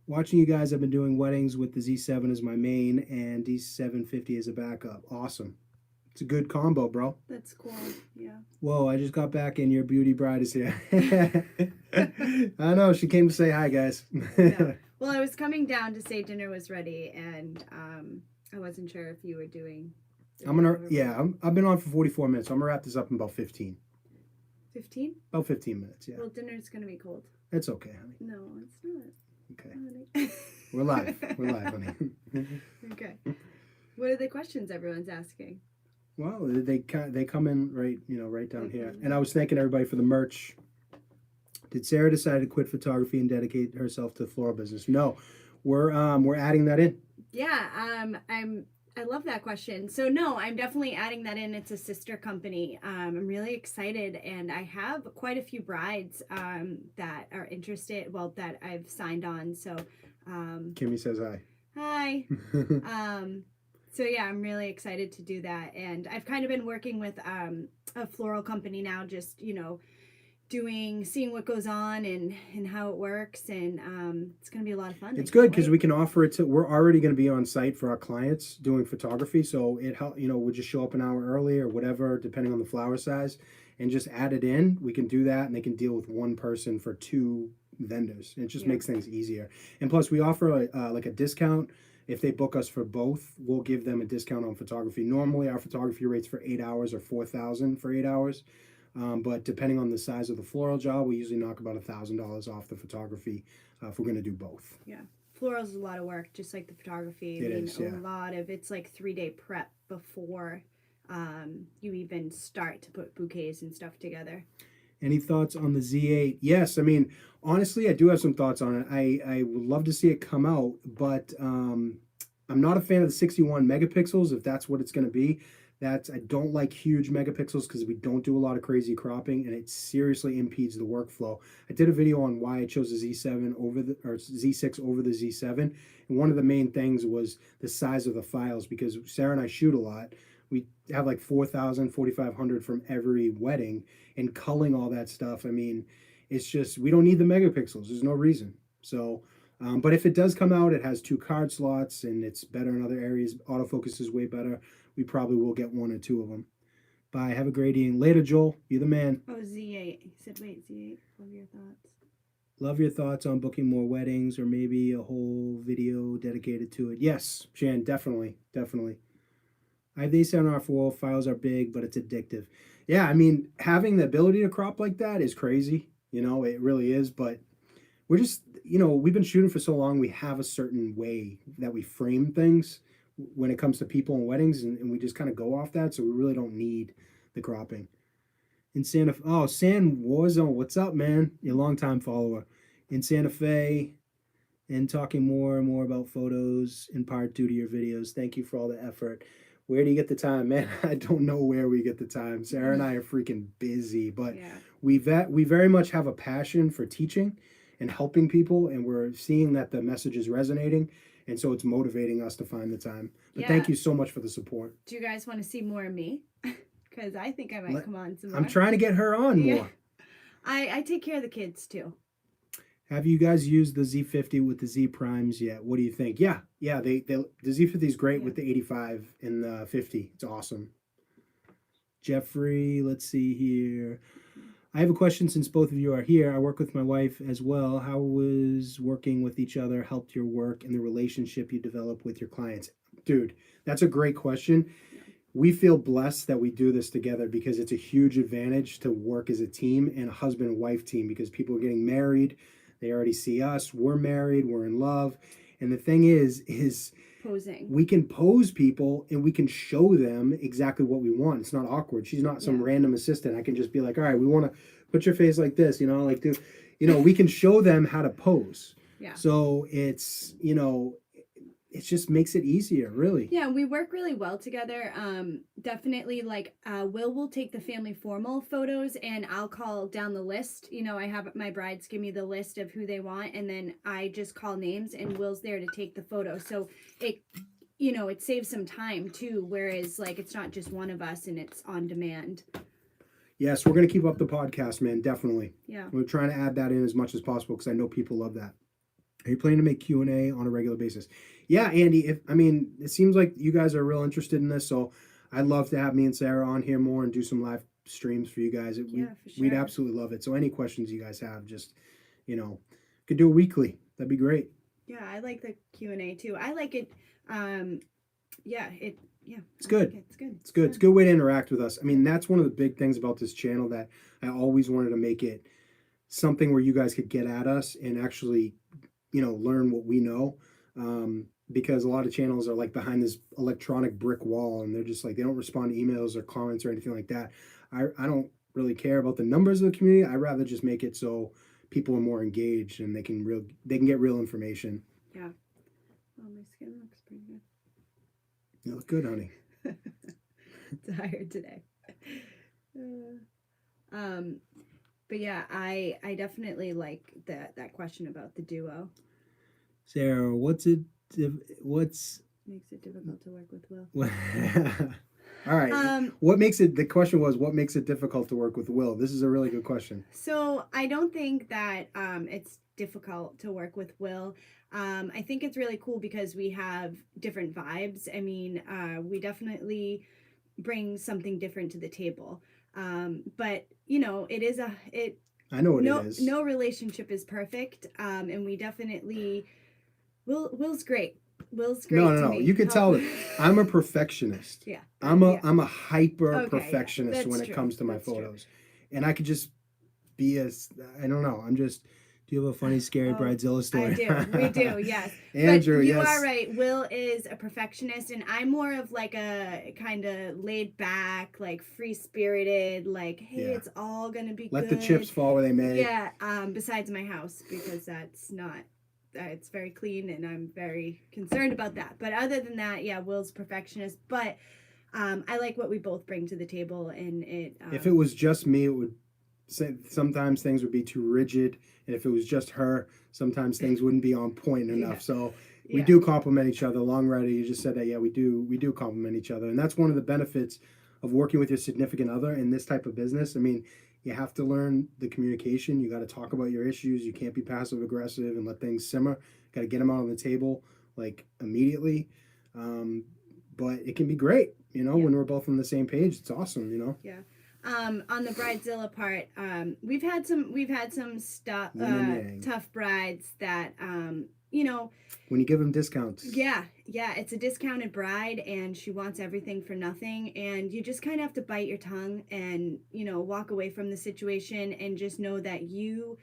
S1: Watching you guys, I've been doing weddings with the Z7 as my main and D750 as a backup. Awesome. It's a good combo, bro.
S2: That's cool. Yeah.
S1: Whoa, I just got back and your beauty bride is here. I know, she came to say hi, guys.
S2: Yeah. Well, I was coming down to say dinner was ready, and I wasn't sure if you were doing...
S1: I've been on for 44 minutes, so I'm going to wrap this up in about 15.
S2: 15?
S1: About 15 minutes, yeah.
S2: Well, dinner's going to be cold.
S1: It's okay, honey.
S2: No, it's not.
S1: Okay.
S2: Honey.
S1: We're live, honey.
S2: Okay. What are the questions everyone's asking?
S1: Well, they come in right down here. And I was thanking everybody for the merch. Did Sarah decide to quit photography and dedicate herself to the floral business? No, we're adding that in.
S2: Yeah, I love that question. So no, I'm definitely adding that in. It's a sister company. I'm really excited, and I have quite a few brides that are interested. Well, that I've signed on. So
S1: Kimmy says hi.
S2: Hi. So yeah, I'm really excited to do that, and I've kind of been working with a floral company now, just seeing what goes on and how it works, and it's going to be a lot of fun.
S1: It's good because we can offer it to. We're already going to be on site for our clients doing photography, so it help. We'll just show up an hour early or whatever, depending on the flower size, and just add it in. We can do that, and they can deal with one person for two vendors. It just makes things easier. And plus, we offer like a discount. If they book us for both, we'll give them a discount on photography. Normally, our photography rates for 8 hours are 4,000 for 8 hours. But depending on the size of the floral job, we usually knock about $1,000 off the photography if we're going to do both.
S2: Yeah, floral is a lot of work, just like the photography. A lot of it's like 3-day prep before you even start to put bouquets and stuff together.
S1: Any thoughts on the Z8? Yes, I mean, honestly, I do have some thoughts on it. I would love to see it come out, but I'm not a fan of the 61 megapixels, if that's what it's going to be. I don't like huge megapixels because we don't do a lot of crazy cropping, and it seriously impedes the workflow. I did a video on why I chose the Z7 or Z6 over the Z7, and one of the main things was the size of the files, because Sarah and I shoot a lot. We have like 4,000, 4,500 from every wedding, and culling all that stuff. I mean, it's just, we don't need the megapixels. There's no reason. So, but if it does come out, it has 2 card slots and it's better in other areas. Autofocus is way better. We probably will get 1 or 2 of them. Bye. Have a great evening. Later, Joel. You're the man.
S2: Oh, Z8. He said, wait, Z8. Love your thoughts.
S1: Love your thoughts on booking more weddings, or maybe a whole video dedicated to it. Yes, Shan, definitely. Definitely. I have the A7R4, files are big, but it's addictive. Yeah, I mean, having the ability to crop like that is crazy. It really is. But we're just, we've been shooting for so long, we have a certain way that we frame things when it comes to people and weddings, and we just kind of go off that, so we really don't need the cropping. In San Warzone, what's up, man? You're a long-time follower. In Santa Fe, and talking more and more about photos in part due to your videos. Thank you for all the effort. Where do you get the time, man? I don't know where we get the time. Sarah and I are freaking busy, but we very much have a passion for teaching and helping people, and we're seeing that the message is resonating, and so it's motivating us to find the time. But thank you so much for the support.
S2: Do you guys want to see more of me? Because I think I might come on some more.
S1: I'm trying to get her on more.
S2: I take care of the kids too.
S1: Have you guys used the Z50 with the Z primes yet? What do you think? Yeah, the Z50 is great with the 85 and the 50. It's awesome. Jeffrey, let's see here. I have a question since both of you are here. I work with my wife as well. How was working with each other helped your work and the relationship you develop with your clients? Dude, that's a great question. We feel blessed that we do this together, because it's a huge advantage to work as a team and a husband and wife team, because people are getting married. They already see us. We're married. We're in love. And the thing is
S2: posing.
S1: We can pose people and we can show them exactly what we want. It's not awkward. She's not some random assistant. I can just be like, all right, we want to put your face like this, we can show them how to pose.
S2: Yeah.
S1: So it's, it just makes it easier, really.
S2: Yeah, we work really well together. Definitely, like, will take the family formal photos, and I'll call down the list. I have my brides give me the list of who they want, and then I just call names, and Will's there to take the photo. So it saves some time too, whereas like it's not just one of us and it's on demand.
S1: Yes, we're going to keep up the podcast, man, definitely.
S2: Yeah.
S1: We're trying to add that in as much as possible, because I know people love that. Are you planning to make Q&A on a regular basis? Yeah, Andy, it seems like you guys are real interested in this, so I'd love to have me and Sarah on here more and do some live streams for you guys.
S2: For sure.
S1: We'd absolutely love it. So any questions you guys have, just, could do it weekly. That'd be great.
S2: Yeah, I like the Q&A too. I like it.
S1: It's good. It's good. It's good. It's a good way to interact with us. I mean, that's one of the big things about this channel, that I always wanted to make it something where you guys could get at us and actually, learn what we know. Because a lot of channels are like behind this electronic brick wall, and they're just like, they don't respond to emails or comments or anything like that. I don't really care about the numbers of the community. I'd rather just make it so people are more engaged and they can get real information.
S2: Yeah. Oh, my skin looks pretty good.
S1: You look good, honey.
S2: Tired today. But yeah, I definitely like that question about the duo.
S1: Sarah, what's
S2: makes it difficult to work with Will?
S1: All right. What makes it? The question was, what makes it difficult to work with Will? This is a really good question.
S2: So I don't think that it's difficult to work with Will. I think it's really cool because we have different vibes. I mean, we definitely bring something different to the table. But you know,
S1: I know what it
S2: no
S1: is.
S2: no relationship is perfect. And we definitely Will's great. Will's great
S1: No, no,
S2: to
S1: no.
S2: me.
S1: You could tell that I'm a perfectionist.
S2: Yeah.
S1: I'm
S2: yeah.
S1: a hyper
S2: Okay, yeah,
S1: perfectionist
S2: that's
S1: when it
S2: true.
S1: comes to my
S2: That's true.
S1: photos, and I could just be I don't know. I'm just. Do you have a funny, scary
S2: Oh,
S1: Bridezilla story?
S2: I do. We do, yes.
S1: Andrew,
S2: But you
S1: yes.
S2: are right. Will is a perfectionist, and I'm more of like a kind of laid back, like free spirited, like, hey,
S1: Yeah.
S2: it's all gonna be
S1: Let
S2: good.
S1: the chips fall where they may.
S2: Yeah. Besides my house, because that's not. It's very clean, and I'm very concerned about that. But other than that, yeah, Will's perfectionist. But I like what we both bring to the table, and it.
S1: If it was just me, it would. Sometimes things would be too rigid, and if it was just her, sometimes things wouldn't be on point enough.
S2: Yeah.
S1: So we
S2: Yeah.
S1: do complement each other. Long Rider, you just said that. Yeah, we do complement each other, and that's one of the benefits of working with your significant other in this type of business. I mean, you have to learn the communication. You got to talk about your issues. You can't be passive aggressive and let things simmer. Got to get them out on the table like immediately. But it can be great, you know,
S2: Yeah.
S1: when we're both on the same page. It's awesome, you know.
S2: Yeah. On the Bridezilla part, we've had some stuff,
S1: Yin and yang.
S2: tough brides that, you know,
S1: When you give them discounts.
S2: yeah, it's a discounted bride, and she wants everything for nothing, and you just kind of have to bite your tongue and, you know, walk away from the situation and just know that you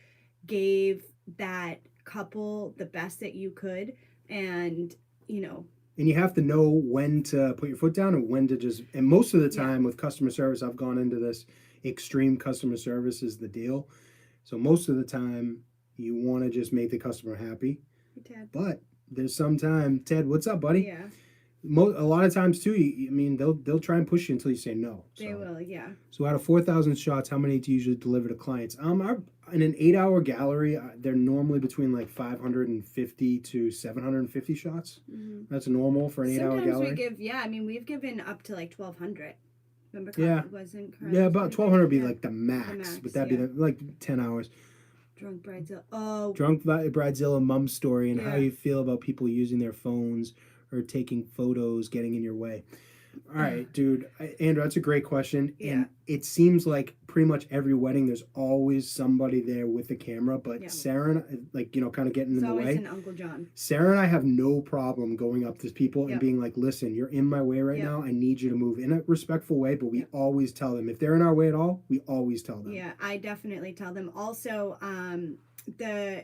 S2: gave that couple the best that you could, and, you know,
S1: And you have to know when to put your foot down and when to just. And most of the
S2: Yeah.
S1: time with customer service, I've gone into this extreme customer service is the deal. So most of the time, you want to just make the customer happy.
S2: Hey, Ted.
S1: But there's some time, Ted, what's up, buddy?
S2: Yeah,
S1: A lot of times too, I mean, they'll try and push you until you say no.
S2: they will. Yeah.
S1: So out of 4,000 shots, how many do you usually deliver to clients? In an 8-hour gallery, they're normally between like 550 to 750 shots.
S2: Mm-hmm.
S1: That's normal for an 8-hour gallery.
S2: Sometimes we give, yeah, I mean, we've given up to like 1,200. Remember,
S1: Yeah.
S2: wasn't
S1: Yeah, about 1,200 would be
S2: Yeah.
S1: like the max,
S2: max,
S1: but that'd
S2: yeah.
S1: be like 10 hours.
S2: Drunk Bridezilla. Oh,
S1: Drunk Bridezilla mum story and how
S2: Yeah.
S1: you feel about people using their phones or taking photos, getting in your way. All right, dude. Andrew, that's a great question.
S2: Yeah.
S1: And it seems like pretty much every wedding, there's always somebody there with the camera. But
S2: Yeah.
S1: Sarah, like, you know, kind of getting
S2: it's
S1: in the
S2: always
S1: way.
S2: an Uncle John.
S1: Sarah and I have no problem going up to people and
S2: Yep.
S1: being like, listen, you're in my way right
S2: Yep.
S1: now. I need you to move in a respectful way. But we
S2: Yep.
S1: always tell them. If they're in our way at all, we always tell them.
S2: Yeah, I definitely tell them. Also,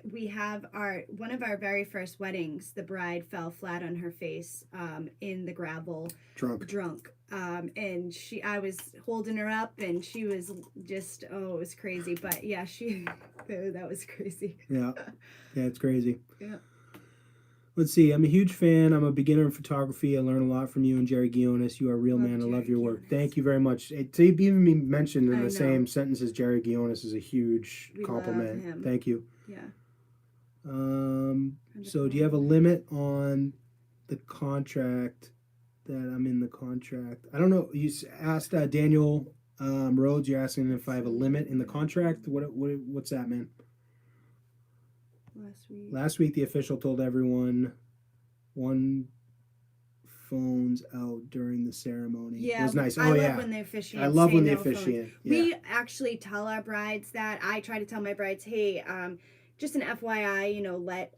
S2: we have one of our very first weddings, the bride fell flat on her face in the gravel drunk, and I was holding her up, and she was just, oh, it was crazy. But yeah, that was crazy.
S1: Yeah, it's crazy.
S2: Yeah.
S1: Let's see. I'm a huge fan. I'm a beginner in photography. I learn a lot from you and Jerry Guionis. You are a real
S2: Love
S1: man. I love
S2: Jerry
S1: your work.
S2: Guionis.
S1: Thank you very much. To even be mentioned in
S2: I
S1: the
S2: know.
S1: same sentence as Jerry Guionis is a huge
S2: We
S1: compliment.
S2: love him.
S1: Thank you.
S2: Yeah.
S1: So do you have a limit on the contract that I'm in the contract? I don't know. You asked Daniel Rhodes. You're asking if I have a limit in the contract. What's that, man? Last week, the official told everyone one phone's out during the ceremony.
S2: Yeah,
S1: it was nice.
S2: I
S1: Oh
S2: love
S1: yeah,
S2: when the officiant.
S1: I love
S2: say
S1: when the
S2: no phone.
S1: officiant. Yeah.
S2: We actually tell our brides that. I try to tell my brides, hey, just an FYI, you know, why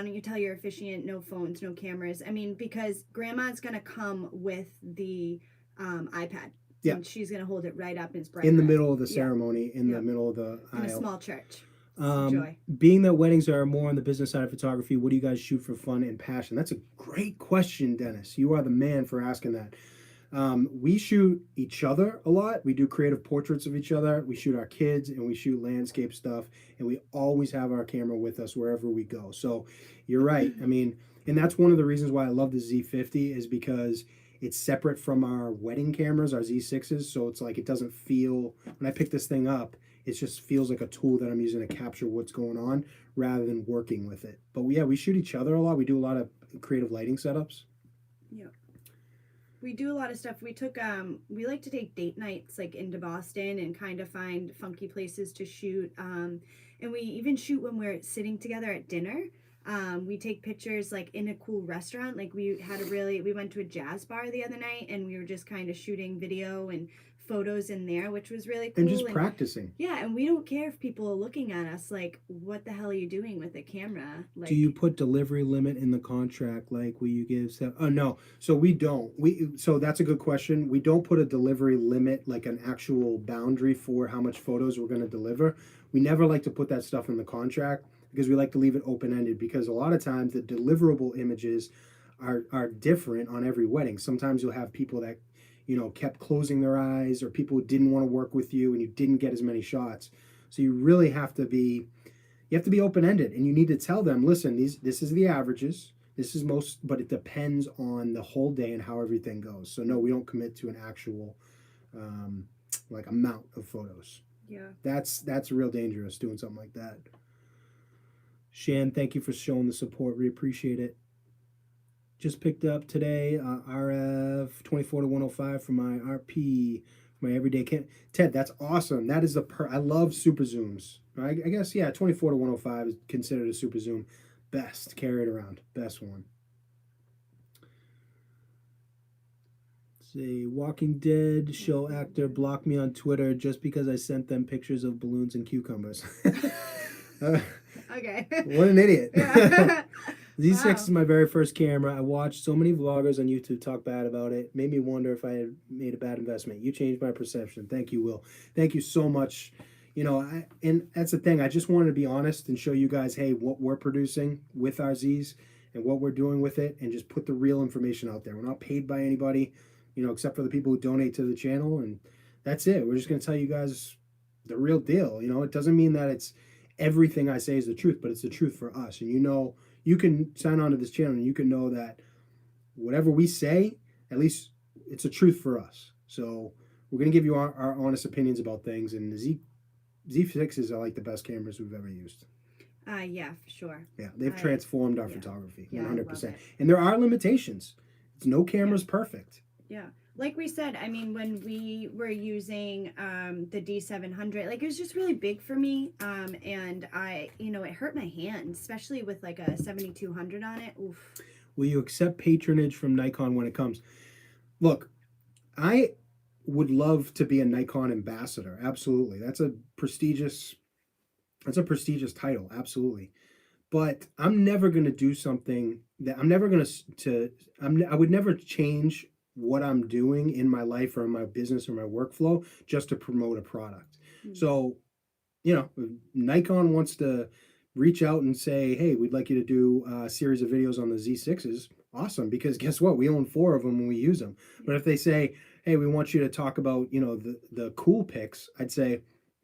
S2: don't you tell your officiant no phones, no cameras? I mean, because grandma's gonna come with the iPad.
S1: Yeah.
S2: And she's gonna hold it right up in bright
S1: in the
S2: red.
S1: middle of the ceremony, in the middle of the
S2: in
S1: aisle.
S2: a small church. Joy.
S1: Being that weddings are more on the business side of photography, what do you guys shoot for fun and passion? That's a great question, Dennis. You are the man for asking that. We shoot each other a lot. We do creative portraits of each other. We shoot our kids and we shoot landscape stuff. And we always have our camera with us wherever we go. So you're right. I mean, and that's one of the reasons why I love the Z50 is because it's separate from our wedding cameras, our Z6s. So it's like it doesn't feel, when I pick this thing up, it just feels like a tool that I'm using to capture what's going on rather than working with it. But yeah, we shoot each other a lot. We do a lot of creative lighting setups.
S2: Yeah. we do a lot of stuff. We like to take date nights like into Boston and kind of find funky places to shoot. And we even shoot when we're sitting together at dinner. We take pictures like in a cool restaurant. Like we went to a jazz bar the other night and we were just kind of shooting video and photos in there, which was really cool.
S1: And just practicing.
S2: Yeah, and we don't care if people are looking at us like, what the hell are you doing with a camera? Like,
S1: do you put delivery limit in the contract? Like, will you give stuff? Oh, no. So we don't. So that's a good question. We don't put a delivery limit, like an actual boundary for how much photos we're going to deliver. We never like to put that stuff in the contract because we like to leave it open-ended, because a lot of times the deliverable images are different on every wedding. Sometimes you'll have people that, kept closing their eyes, or people who didn't want to work with you and you didn't get as many shots. So you really have to be open-ended, and you need to tell them, listen, this is the averages. This is most, but it depends on the whole day and how everything goes. So no, we don't commit to an actual like amount of photos.
S2: Yeah.
S1: That's real dangerous doing something like that. Shan, thank you for showing the support. We appreciate it. Just picked up today RF 24 to 105 for my RP, my everyday cam. Ted, that's awesome. That is I love super zooms. I guess, yeah, 24 to 105 is considered a super zoom. Best. Carry it around. Best one. Say, Walking Dead show actor blocked me on Twitter just because I sent them pictures of balloons and cucumbers.
S2: Okay.
S1: What an idiot.
S2: Yeah.
S1: Z6
S2: Wow.
S1: is my very first camera. I watched so many vloggers on YouTube talk bad about it. Made me wonder if I had made a bad investment. You changed my perception. Thank you, Will. Thank you so much. And that's the thing. I just wanted to be honest and show you guys, hey, what we're producing with our Zs and what we're doing with it, and just put the real information out there. We're not paid by anybody, except for the people who donate to the channel, and that's it. We're just going to tell you guys the real deal. It doesn't mean that it's everything I say is the truth, but it's the truth for us. And you can sign on to this channel and you can know that whatever we say, at least it's a truth for us. So we're going to give you our honest opinions about things. And the Z6s are like the best cameras we've ever used.
S2: Yeah, for sure.
S1: Yeah, they've transformed our photography,
S2: yeah,
S1: 100%. And there are limitations. No camera's perfect.
S2: Yeah. Like we said, I mean, when we were using the D700, like it was just really big for me. And it hurt my hand, especially with like a 7200 on it. Oof.
S1: Will you accept patronage from Nikon when it comes? Look, I would love to be a Nikon ambassador. Absolutely. That's a prestigious title. Absolutely. But I'm never going to do something that I would never change what I'm doing in my life or in my business or my workflow just to promote a product. Mm-hmm. So, if Nikon wants to reach out and say, hey, we'd like you to do a series of videos on the Z6s, awesome, because guess what? We own 4 of them when we use them. But if they say, hey, we want you to talk about, the cool pics, I'd say,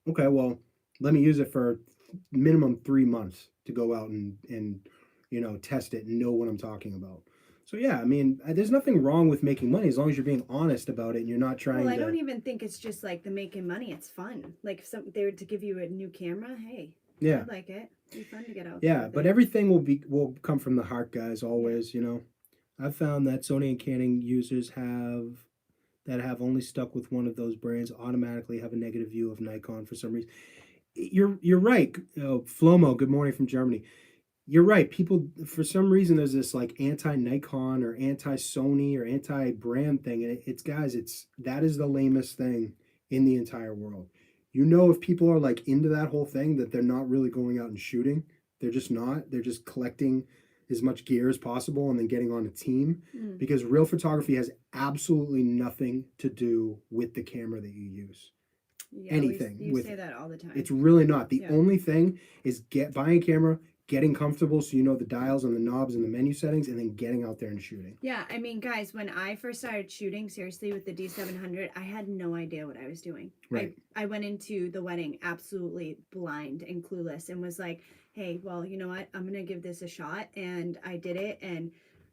S1: okay, well, let me use it for minimum 3 months to go out and test it and know what I'm talking about. So yeah, I mean, there's nothing wrong with making money as long as you're being honest about it and you're not trying
S2: I don't even think it's just like the making money. It's fun. Like if they were to give you a new camera, hey,
S1: yeah,
S2: I'd like it. It'd be fun to get out.
S1: Yeah, but everything will come from the heart, guys. Always, I've found that Sony and Canon users have only stuck with one of those brands automatically have a negative view of Nikon for some reason. You're right, Flomo. Good morning from Germany. You're right. People, for some reason, there's this like anti-Nikon or anti-Sony or anti-brand thing, and that is the lamest thing in the entire world. If people are like into that whole thing, that they're not really going out and shooting. They're just not. They're just collecting as much gear as possible and then getting on a team, because real photography has absolutely nothing to do with the camera that you use.
S2: Yeah,
S1: anything.
S2: You say that all the time.
S1: It's really not. The only thing is buying a camera, getting comfortable so you know the dials and the knobs and the menu settings, and then getting out there and shooting.
S2: Yeah, I mean, guys, when I first started shooting seriously with the D700, I had no idea what I was doing.
S1: Right.
S2: I went into the wedding absolutely blind and clueless and was like, hey, well, you know what? I'm going to give this a shot. And I did it. And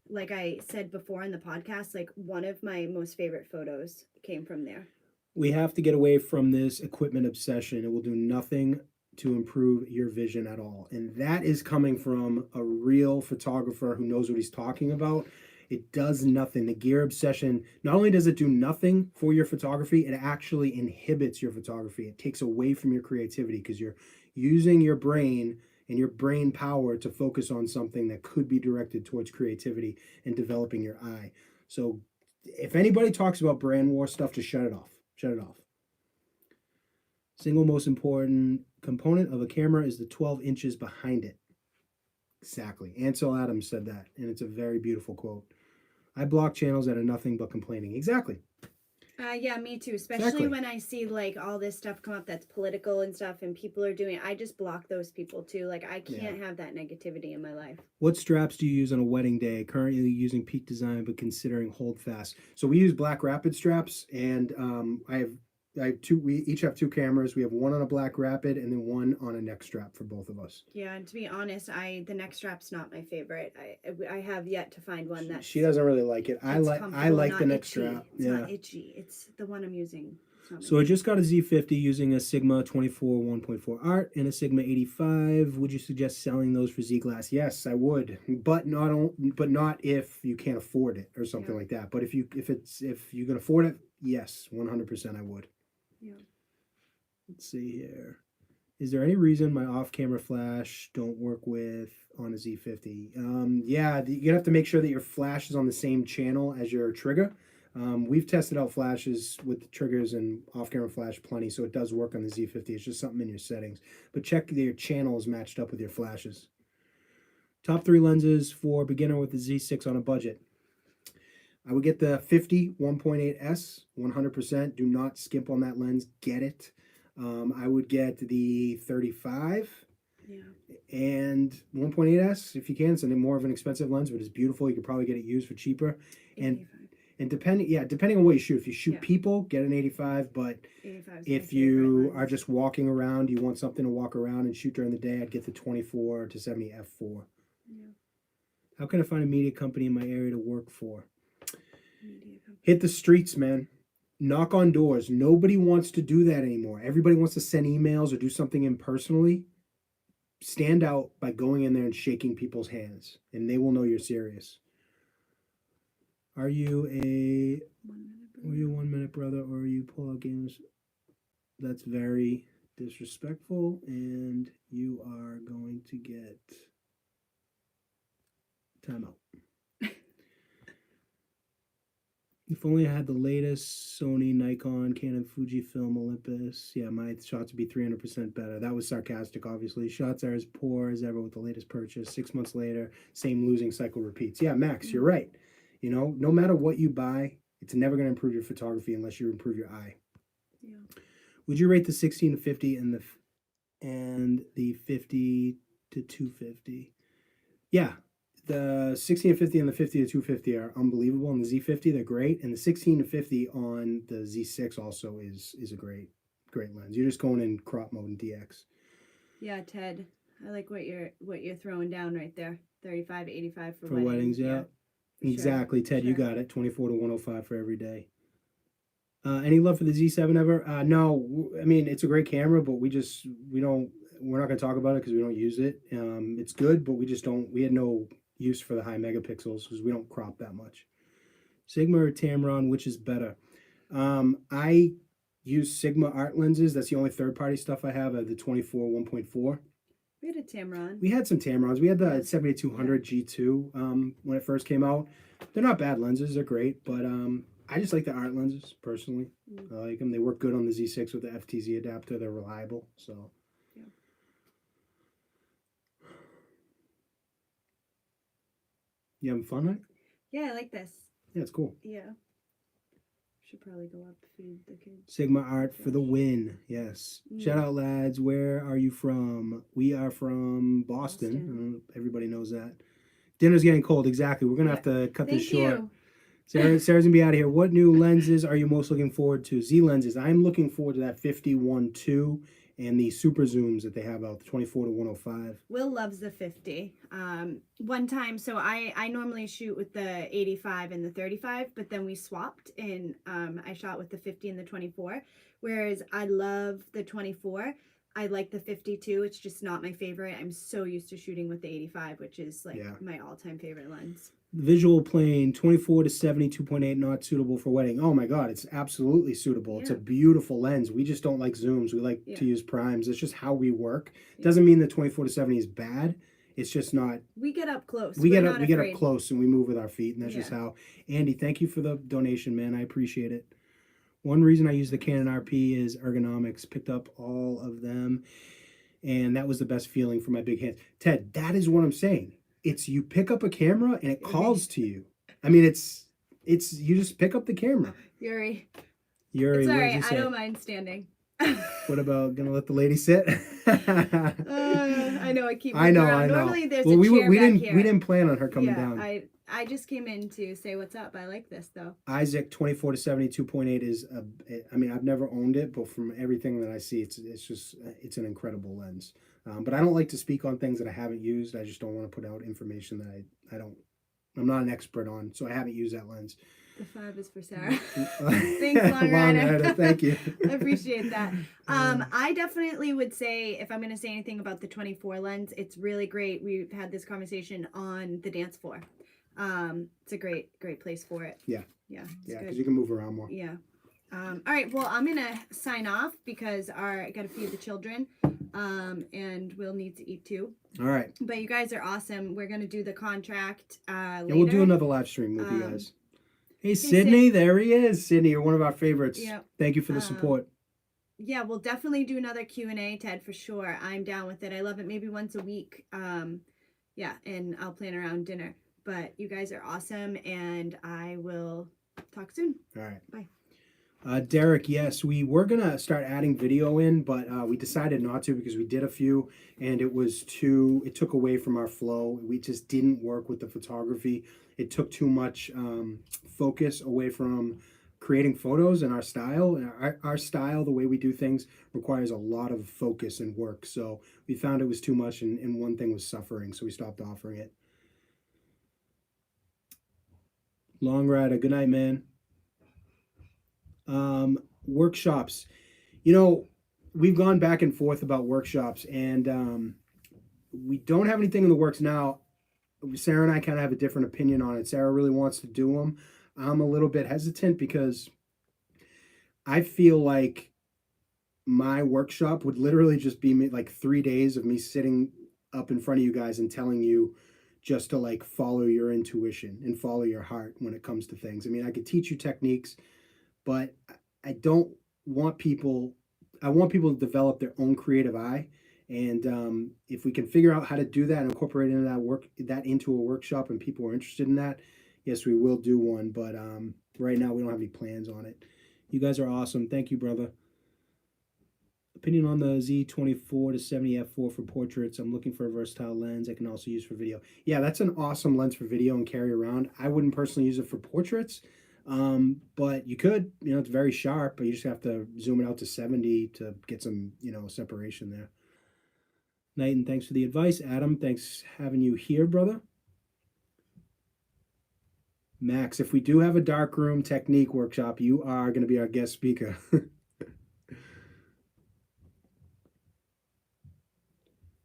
S2: like I said before in the podcast, like one of my most favorite photos came from there.
S1: We have to get away from this equipment obsession. It will do nothing to improve your vision at all. And that is coming from a real photographer who knows what he's talking about. It does nothing. The gear obsession, not only does it do nothing for your photography, it actually inhibits your photography. It takes away from your creativity because you're using your brain and your brain power to focus on something that could be directed towards creativity and developing your eye. So if anybody talks about brand war stuff, just shut it off. Shut it off. Single most important component of a camera is the 12 inches behind it. Exactly. Ansel Adams said that, and it's a very beautiful quote. I block channels that are nothing but complaining. Exactly.
S2: Yeah, me too. Especially
S1: Exactly.
S2: when I see like all this stuff come up that's political and stuff, and people are doing. I just block those people too. Like I can't have that negativity in my life.
S1: What straps do you use on a wedding day? Currently using Peak Design, but considering Hold Fast. So we use Black Rapid straps, and I have two. We each have two cameras. We have one on a Black Rapid, and then one on a neck strap for both of us.
S2: Yeah, and to be honest, the neck strap's not my favorite. I have yet to find one that
S1: She doesn't really like it. I like the neck strap.
S2: It's not itchy. It's the one I'm using.
S1: So I just got a Z50 using a Sigma 24 1.4 Art and a Sigma 85. Would you suggest selling those for Z Glass? Yes, I would, but not if you can't afford it or something like that. But if you can afford it, yes, 100% I would.
S2: Yeah.
S1: Let's see here. Is there any reason my off-camera flash don't work with on a Z50? Yeah, you have to make sure that your flash is on the same channel as your trigger. We've tested out flashes with the triggers and off-camera flash plenty, so it does work on the Z50. It's just something in your settings. But check that your channel is matched up with your flashes. Top 3 lenses for beginner with the Z6 on a budget. I would get the 50 1.8S, 100%. Do not skimp on that lens. Get it. I would get the 35 and 1.8S if you can. It's a more of an expensive lens, but it's beautiful. You could probably get it used for cheaper. And depending on what you shoot. If you shoot people, get an 85. But if you are just walking around, you want something to walk around and shoot during the day, I'd get the 24 to 70 f4. Yeah. How can I find a media company in my area to work for? Hit the streets, man. Knock on doors. Nobody wants to do that anymore. Everybody wants to send emails or do something impersonally. Stand out by going in there and shaking people's hands, and they will know you're serious. Are you a 1 minute brother, or are you pull out games? That's very disrespectful, and you are going to get timeout. If only I had the latest Sony, Nikon, Canon, Fujifilm, Olympus. Yeah, my shots would be 300% better. That was sarcastic, obviously. Shots are as poor as ever with the latest purchase. 6 months later, same losing cycle repeats. Yeah, Max, you're right. You know, no matter what you buy, it's never going to improve your photography unless you improve your eye. Yeah. Would you rate the 16 to 50 and the 50 to 250? Yeah. The 16 to 50 and the 50 to 250 are unbelievable. On the Z50, they're great. And the 16 to 50 on the Z6 also is a great lens. You're just going in crop mode and DX.
S2: Yeah, Ted. I like what you're throwing down right there. 35, 85 for
S1: weddings. Yeah. Exactly,
S2: sure.
S1: Ted, you got it. 24 to 105 for every day. Any love for the Z7 ever? No. I mean, it's a great camera, but we're not going to talk about it because we don't use it. It's good, but we had no use for the high megapixels because we don't crop that much. Sigma or Tamron, which is better? I use Sigma art lenses. That's the only third-party stuff I have. I have the 24 1.4.
S2: We had a Tamron.
S1: We had some Tamrons. We had the 7200 G2 when it first came out. They're not bad lenses. They're great, but I just like the art lenses personally. I like them. They work good on the Z6 with the FTZ adapter. They're reliable. So. Yeah. You having fun, right?
S2: Yeah, I like this.
S1: Yeah, it's cool.
S2: Yeah. Should probably go up, feed the kids.
S1: Sigma art for the win. Yes. Shout out, lads. Where are you from? We are from Boston. Everybody knows that. Dinner's getting cold. Exactly. We're gonna have to cut this short. Sarah's gonna be out of here. What new lenses are you most looking forward to? Z lenses. I'm looking forward to that 51.2 and the super zooms that they have out, the 24 to 105.
S2: Will loves the 50. One time, so I normally shoot with the 85 and the 35, but then we swapped and I shot with the 50 and the 24. Whereas I love the 24. I like the 52. It's just not my favorite. I'm so used to shooting with the 85, which is like my all-time favorite lens.
S1: Visual plane 24 to 70 2.8 not suitable for wedding. Oh my god, it's absolutely suitable. It's a
S2: Yeah.
S1: beautiful lens. We just don't like zooms. We like
S2: Yeah.
S1: to use primes. It's just how we work.
S2: Yeah.
S1: Doesn't mean that 24 to 70 is bad. It's just not.
S2: We get up close.
S1: We
S2: We're
S1: get up.
S2: not
S1: We get up
S2: afraid.
S1: close and we move with our feet, and that's
S2: Yeah.
S1: just how. Andy, thank you for the donation, man. I appreciate it. One reason I use the Canon RP is ergonomics. Picked up all of them, and that was the best feeling for my big hands. Ted, that is what I'm saying. It's you pick up a camera and it calls to you. I mean, it's you just pick up the camera.
S2: Yuri,
S1: Yuri,
S2: it's all
S1: what did
S2: right.
S1: you
S2: I
S1: say?
S2: don't mind standing.
S1: What about gonna let the lady sit?
S2: I know I keep.
S1: I know,
S2: around.
S1: I know.
S2: Normally there's
S1: Well,
S2: a
S1: we
S2: chair back
S1: didn't
S2: here.
S1: we didn't plan on her coming down.
S2: I just came in to say what's up. I like this though.
S1: Isaac 24 to 70 2.8 is I mean, I've never owned it, but from everything that I see, it's just it's an incredible lens. But I don't like to speak on things that I haven't used. I just don't want to put out information that I'm not an expert on, so I haven't used that lens.
S2: The 5 is for Sarah. Thanks, Long Rider.
S1: Thank you.
S2: I appreciate that. I definitely would say, if I'm going to say anything about the 24 lens, it's really great. We've had this conversation on the dance floor. It's a great place for it.
S1: Yeah.
S2: Yeah.
S1: Yeah, because you can move around more.
S2: Yeah. All right. Well, I'm gonna sign off because I got to feed the children, and we'll need to eat too.
S1: All right.
S2: But you guys are awesome. We're gonna do the contract later.
S1: And we'll do another live stream with you guys. Hey, Sydney,
S2: Sid.
S1: there he is. Sydney, you're one of our favorites.
S2: Yep.
S1: Thank you for the support.
S2: Yeah, we'll definitely do another Q&A, Ted, for sure. I'm down with it. I love it. Maybe once a week. Yeah, and I'll plan around dinner. But you guys are awesome, and I will talk soon.
S1: All right.
S2: Bye.
S1: Derek, yes, we were going to start adding video in, but we decided not to because we did a few, and it took away from our flow. We just didn't work with the photography. It took too much focus away from creating photos and our style. And our style, the way we do things, requires a lot of focus and work. So we found it was too much, and one thing was suffering, so we stopped offering it. Long Rider, good night, man. Workshops. You know, we've gone back and forth about workshops, and we don't have anything in the works now. Sarah and I kind of have a different opinion on it. Sarah really wants to do them. I'm a little bit hesitant because I feel like my workshop would literally just be like 3 days of me sitting up in front of you guys and telling you just to like follow your intuition and follow your heart when it comes to things. I mean, I could teach you techniques, but I don't want people, I want people to develop their own creative eye. And if we can figure out how to do that and incorporate into that into a workshop and people are interested in that, yes, we will do one. But right now we don't have any plans on it. You guys are awesome. Thank you, brother. Opinion on the Z24 to 70 f4 for portraits. I'm looking for a versatile lens I can also use for video. Yeah, that's an awesome lens for video and carry around. I wouldn't personally use it for portraits. But you could, it's very sharp, but you just have to zoom it out to 70 to get some, separation there. Night, and thanks for the advice. Adam, thanks having you here, brother. Max, if we do have a darkroom technique workshop, you are going to be our guest speaker.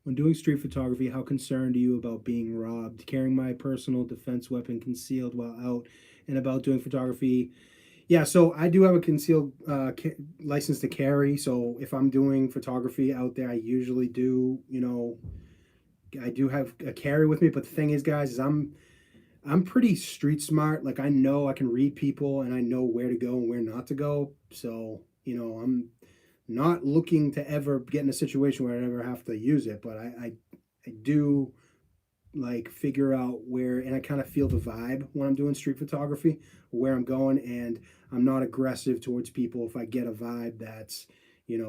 S1: When doing street photography, how concerned are you about being robbed? Carrying my personal defense weapon concealed while out and about doing photography. Yeah, so I do have a concealed license to carry. So if I'm doing photography out there, I usually do, I do have a carry with me. But the thing is, guys, is I'm pretty street smart. Like I know I can read people and I know where to go and where not to go. So, I'm not looking to ever get in a situation where I ever have to use it. But I do like figure out where, and I kind of feel the vibe when I'm doing street photography, where I'm going, and I'm not aggressive towards people if I get a vibe that's,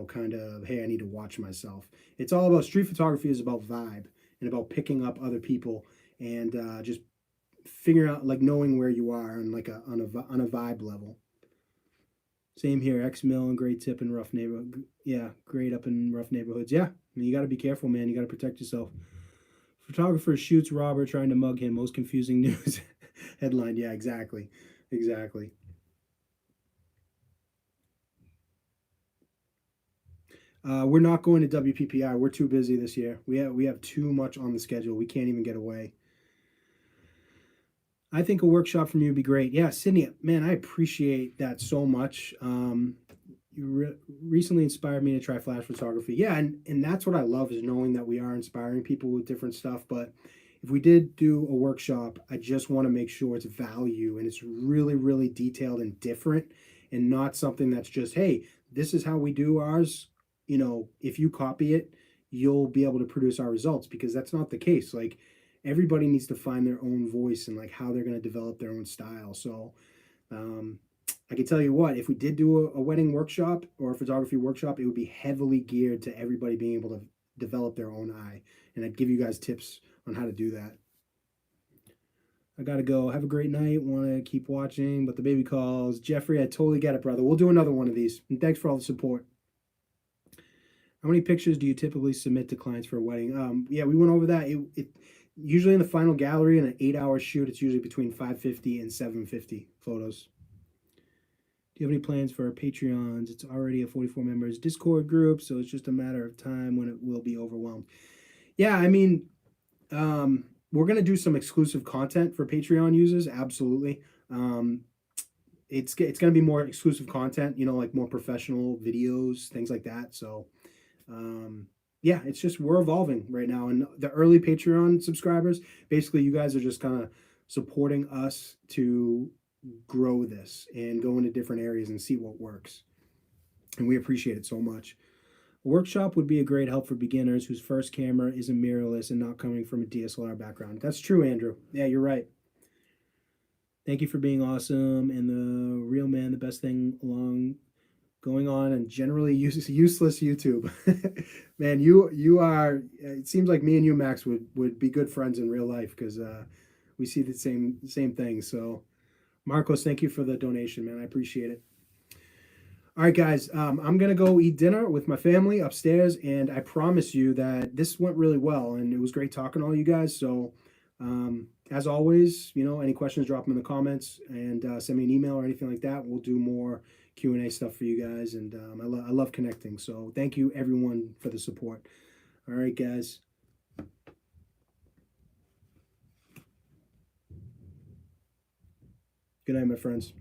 S1: kind of, hey, I need to watch myself. It's all about, street photography is about vibe and about picking up other people and just figuring out, like knowing where you are and like on a vibe level. Same here, X-Mill and great tip in rough neighborhood. Yeah, great up in rough neighborhoods. Yeah, I mean, you got to be careful, man. You got to protect yourself. Photographer shoots robber trying to mug him. Most confusing news headline. Yeah, exactly. Exactly. We're not going to WPPI. We're too busy this year. We have too much on the schedule. We can't even get away. I think a workshop from you would be great. Yeah, Sydney, man, I appreciate that so much. You recently inspired me to try flash photography. Yeah, and that's what I love is knowing that we are inspiring people with different stuff. But if we did do a workshop, I just want to make sure it's value and it's really, really detailed and different and not something that's just, hey, this is how we do ours. You know, if you copy it, you'll be able to produce our results because that's not the case. Like everybody needs to find their own voice and like how they're going to develop their own style. So, um, I can tell you what, if we did do a wedding workshop or a photography workshop, it would be heavily geared to everybody being able to develop their own eye. And I'd give you guys tips on how to do that. I gotta go. Have a great night. Want to keep watching, but the baby calls. Jeffrey, I totally get it, brother. We'll do another one of these. And thanks for all the support. How many pictures do you typically submit to clients for a wedding? Yeah, we went over that. It usually in the final gallery in an 8 hour shoot, it's usually between 550 and 750 photos. Do you have any plans for our Patreons? It's already a 44 members Discord group, so it's just a matter of time when it will be overwhelmed. Yeah, I mean, we're gonna do some exclusive content for Patreon users. Absolutely. It's gonna be more exclusive content. You know, like more professional videos, things like that. So, yeah, it's just we're evolving right now, and the early Patreon subscribers, basically, you guys are just kind of supporting us to grow this and go into different areas and see what works. And we appreciate it so much. A workshop would be a great help for beginners whose first camera isn't mirrorless and not coming from a DSLR background. That's true, Andrew. Yeah, you're right. Thank you for being awesome and the real man, the best thing along going on and generally useless YouTube. Man, you are. It seems like me and you, Max, would be good friends in real life because we see the same things. So Marcos, thank you for the donation, man. I appreciate it. All right, guys, I'm gonna go eat dinner with my family upstairs, and I promise you that this went really well, and it was great talking to all you guys. So, as always, you know, any questions, drop them in the comments, and send me an email or anything like that. We'll do more Q&A stuff for you guys, and I love connecting. So, thank you everyone for the support. All right, guys. Good night, my friends.